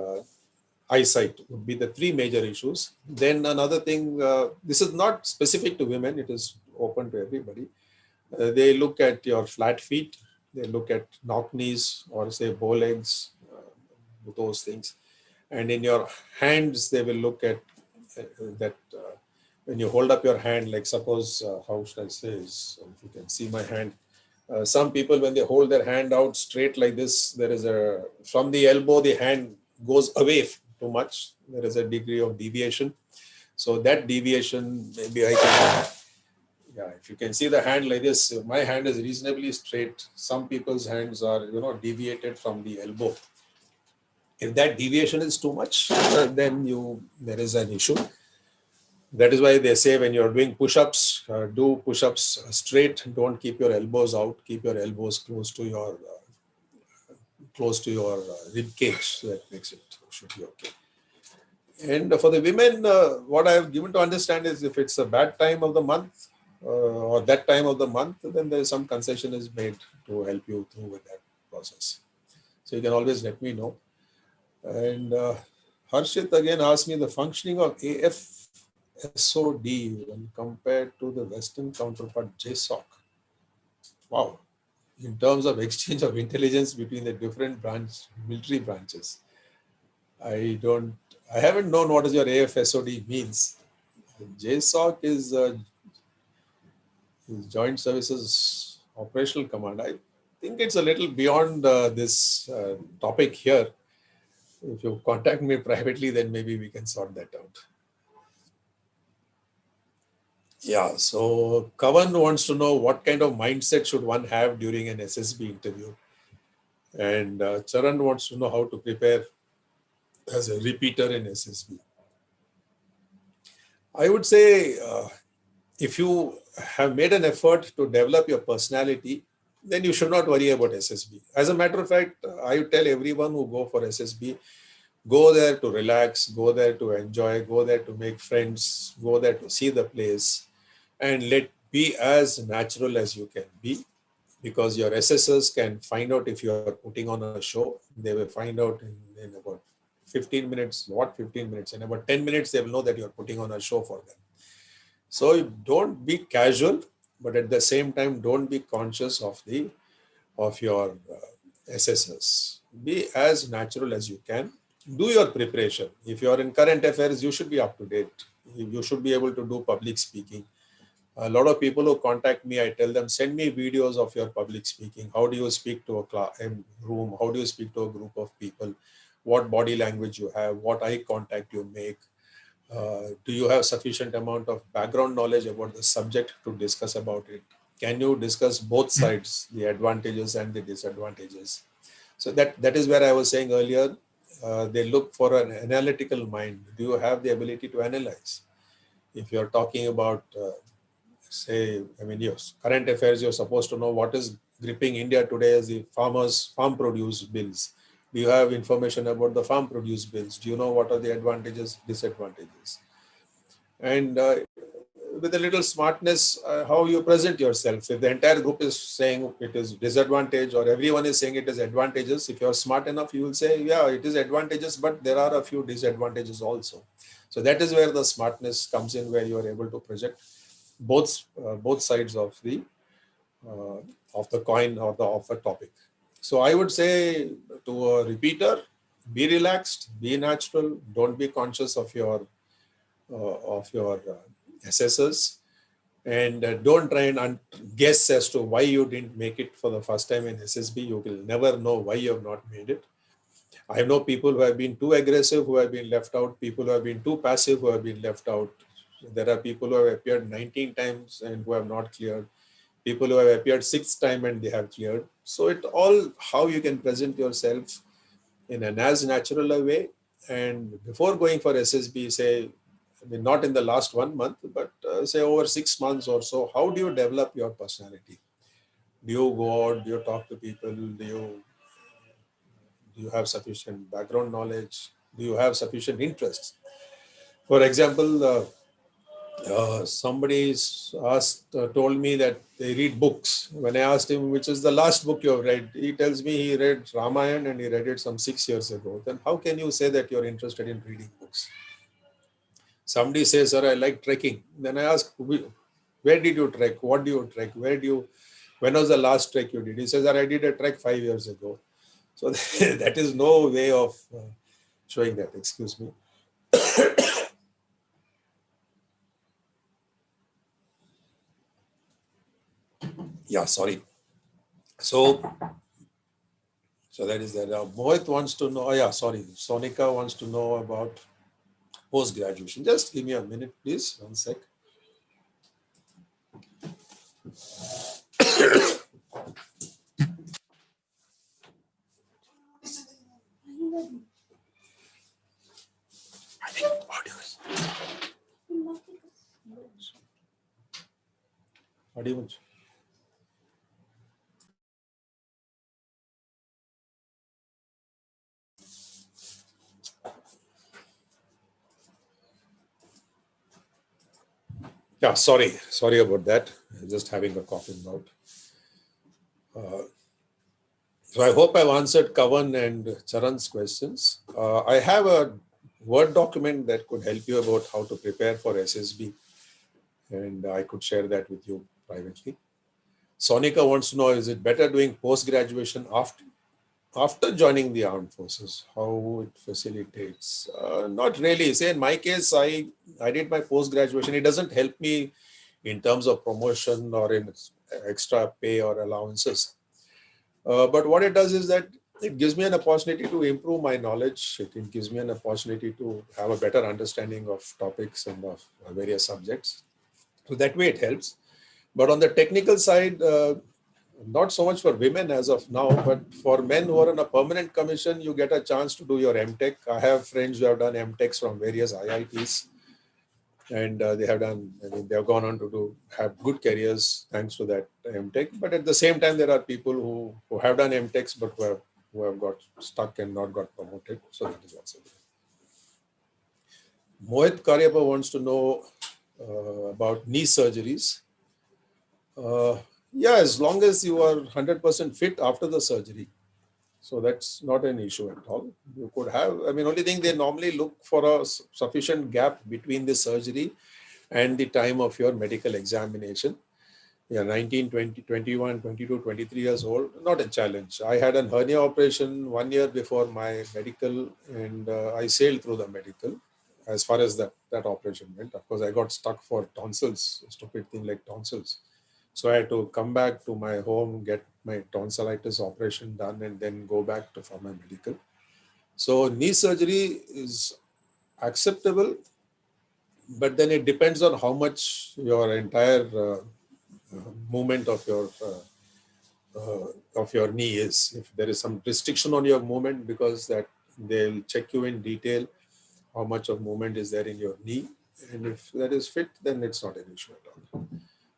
eyesight would be the three major issues. Then another thing, this is not specific to women, it is open to everybody. They look at your flat feet, they look at knock knees or say bow legs, those things. And in your hands, they will look at that when you hold up your hand, like suppose, how should I say this, if you can see my hand. Some people, when they hold their hand out straight like this, there is from the elbow, the hand goes away too much. There is a degree of deviation. So that deviation, maybe I can, if you can see the hand like this, my hand is reasonably straight. Some people's hands are, deviated from the elbow. If that deviation is too much, then there is an issue. That is why they say when you're doing push-ups, do push-ups straight. Don't keep your elbows out. Keep your elbows close to your rib cage. That makes it should be okay. And for the women, what I have given to understand is if it's a bad time of the month or that time of the month, then there is some concession is made to help you through with that process. So you can always let me know. And Harshit again asked me the functioning of AFSOD when compared to the Western counterpart JSOC. Wow. In terms of exchange of intelligence between the different military branches. I haven't known what is your AFSOD means. JSOC is Joint Services Operational Command. I think it's a little beyond this topic here. If you contact me privately, then maybe we can sort that out. Yeah, so Kavan wants to know what kind of mindset should one have during an SSB interview. And Charan wants to know how to prepare as a repeater in SSB. I would say if you have made an effort to develop your personality, then you should not worry about SSB. As a matter of fact, I tell everyone who go for SSB, go there to relax, go there to enjoy, go there to make friends, go there to see the place, and be as natural as you can be, because your assessors can find out if you are putting on a show. They will find out in about 15 minutes, what 15 minutes, in about 10 minutes, they will know that you are putting on a show for them. So don't be casual. but at the same time, don't be conscious of your assessors. Be as natural as you can. Do your preparation. If you are in current affairs, you should be up to date. You should be able to do public speaking. A lot of people who contact me, I tell them, send me videos of your public speaking. How do you speak to a room? How do you speak to a group of people? What body language you have? What eye contact you make? Do you have sufficient amount of background knowledge about the subject to discuss about it? Can you discuss both sides, the advantages and the disadvantages? So that is where I was saying earlier, they look for an analytical mind. Do you have the ability to analyze? If you're talking about, your current affairs, you're supposed to know what is gripping India today as the farm produce bills. Do you have information about the farm produce bills? Do you know what are the advantages, disadvantages? And with a little smartness, how you present yourself. If the entire group is saying it is disadvantage or everyone is saying it is advantageous, if you're smart enough, you will say, yeah, it is advantageous, but there are a few disadvantages also. So that is where the smartness comes in, where you are able to project both sides of the coin or of a topic. So I would say to a repeater, be relaxed, be natural, don't be conscious of your assessors, and don't try and guess as to why you didn't make it for the first time in SSB. You will never know why you have not made it. I know people who have been too aggressive, who have been left out, people who have been too passive, who have been left out. There are people who have appeared 19 times and who have not cleared. People who have appeared 6th time and they have cleared. So it all how you can present yourself in an as natural a way. And before going for SSB, say, not in the last 1 month, but say over 6 months or so, how do you develop your personality? Do you go out? Do you talk to people? Do you have sufficient background knowledge? Do you have sufficient interest? For example, somebody's told me that they read books. When I asked him, which is the last book you have read, he tells me he read Ramayana and he read it some 6 years ago. Then how can you say that you're interested in reading books? Somebody says, sir, I like trekking. Then I ask, where did you trek? What do you trek? When was the last trek you did? He says, sir, I did a trek 5 years ago. So that is no way of showing that. Excuse me. Yeah, sorry. So that is that. Mohit wants to know, Sonika wants to know about post-graduation. Just give me a minute, please. 1 sec. I think audio. Yeah, sorry about that. Just having a coughing bout. So I hope I've answered Kavan and Charan's questions. I have a Word document that could help you about how to prepare for SSB, and I could share that with you privately. Sonika wants to know, is it better doing post-graduation after joining the armed forces? How it facilitates? Not really. Say in my case, I did my post-graduation. It doesn't help me in terms of promotion or in extra pay or allowances. But what it does is that it gives me an opportunity to improve my knowledge. It gives me an opportunity to have a better understanding of topics and of various subjects. So that way it helps. But on the technical side, not so much for women as of now, but for men who are on a permanent commission, you get a chance to do your MTech. I have friends who have done MTechs from various IITs, and they have gone on to have good careers thanks to that MTech. But at the same time, there are people who have done MTechs but who have got stuck and not got promoted. So that is also there. Mohit Karyapa wants to know about knee surgeries. Yeah, as long as you are 100% fit after the surgery. So that's not an issue at all. You could have, only thing they normally look for a sufficient gap between the surgery and the time of your medical examination. Yeah, 19, 20, 21, 22, 23 years old, not a challenge. I had a hernia operation 1 year before my medical, and I sailed through the medical as far as that operation went. Of course, I got stuck for tonsils, a stupid thing like tonsils. So I had to come back to my home, get my tonsillitis operation done, and then go back for my medical. So knee surgery is acceptable, but then it depends on how much your entire movement of your knee is. If there is some restriction on your movement, because that they'll check you in detail how much of movement is there in your knee, and if that is fit, then it's not an issue at all.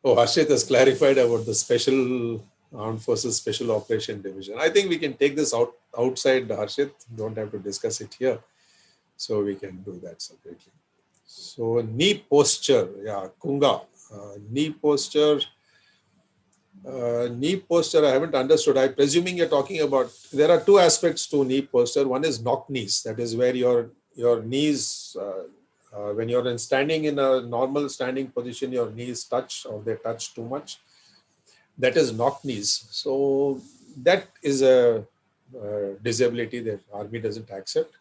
Oh, Harshit has clarified about the special armed forces special operation division. I think we can take this outside, Harshit. Don't have to discuss it here, so we can do that separately. So knee posture, yeah, Kunga, knee posture. Knee posture, I haven't understood. I'm presuming you're talking about, there are two aspects to knee posture. One is knock knees. That is where your knees, when you're standing in a normal standing position, your knees touch or they touch too much. That is knock knees. So that is a disability that army doesn't accept.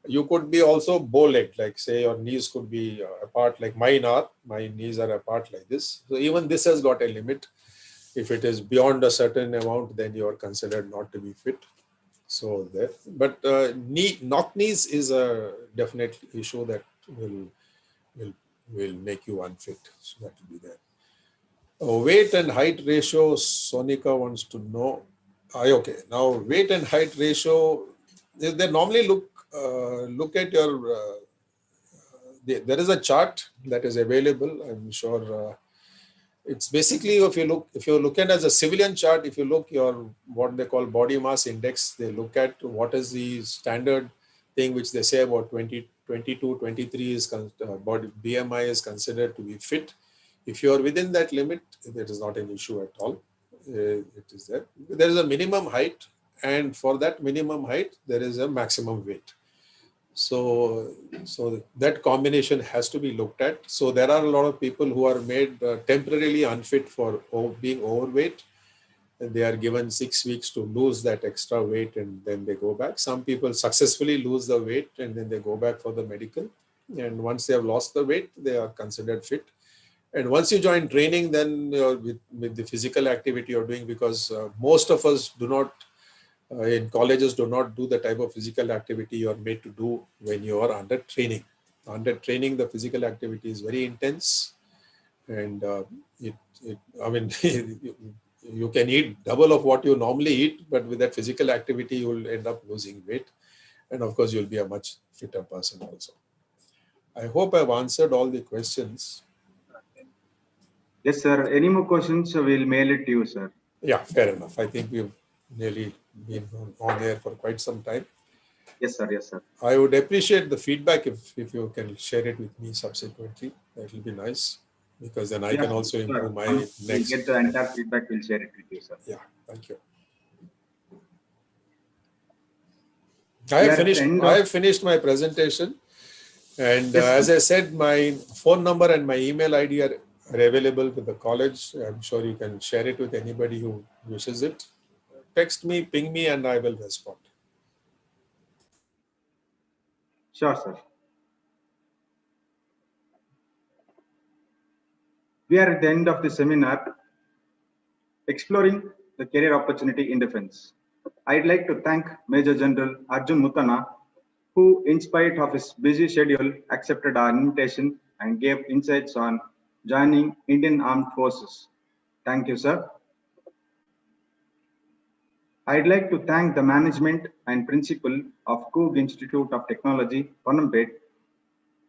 You could be also bow-legged, like say your knees could be apart, like mine are. My knees are apart like this. So even this has got a limit. If it is beyond a certain amount, then you are considered not to be fit. So there, but knock knees is a definite issue that will make you unfit. So that will be there. Weight and height ratio, Sonika wants to know. Okay, now weight and height ratio, they normally look at your. There is a chart that is available. I'm sure. It's basically, if you're looking as a civilian chart, if you look your what they call body mass index, they look at what is the standard thing which they say about 20, 22, 23 is body BMI is considered to be fit. If you are within that limit, that is not an issue at all. It is there. There is a minimum height, and for that minimum height, there is a maximum weight. So that combination has to be looked at. So there are a lot of people who are made temporarily unfit for being overweight. And they are given 6 weeks to lose that extra weight, and then they go back. Some people successfully lose the weight and then they go back for the medical. And once they have lost the weight, they are considered fit. And once you join training, then with the physical activity you're doing, because most of us do not in colleges do not do the type of physical activity you are made to do when you are under training. Under training, the physical activity is very intense, and I mean, you can eat double of what you normally eat, but with that physical activity, you will end up losing weight, and of course, you'll be a much fitter person also. I hope I've answered all the questions. Yes, sir. Any more questions? We'll mail it to you, sir. Yeah, fair enough. I think we've nearly been on air for quite some time. Yes, sir. Yes, sir. I would appreciate the feedback if you can share it with me subsequently. That will be nice, because then I can also improve my Once we next. get the entire feedback, we'll share it with you, sir. Yeah, thank you. I have finished my presentation, and as I said, my phone number and my email ID are available with the college. I'm sure you can share it with anybody who wishes it. Text me, ping me, and I will respond. Sure, sir. We are at the end of the seminar, exploring the career opportunity in defense. I'd like to thank Major General Arjun Muthana, who, in spite of his busy schedule, accepted our invitation and gave insights on joining Indian Armed Forces. Thank you, sir. I'd like to thank the management and principal of Coog Institute of Technology, Panampet,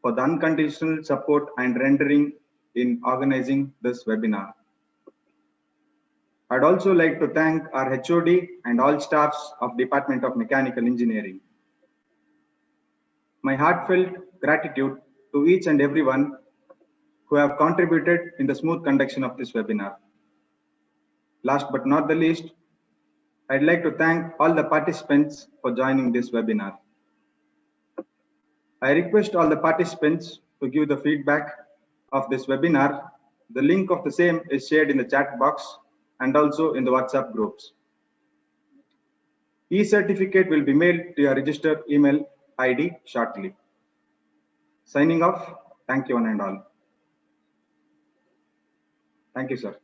for the unconditional support and rendering in organizing this webinar. I'd also like to thank our HOD and all staffs of Department of Mechanical Engineering. My heartfelt gratitude to each and everyone who have contributed in the smooth conduction of this webinar. Last but not the least, I'd like to thank all the participants for joining this webinar. I request all the participants to give the feedback of this webinar The link of the same is shared in the chat box and also in the WhatsApp groups. E-certificate will be mailed to your registered email ID shortly. Signing off. Thank you one and all. Thank you, sir.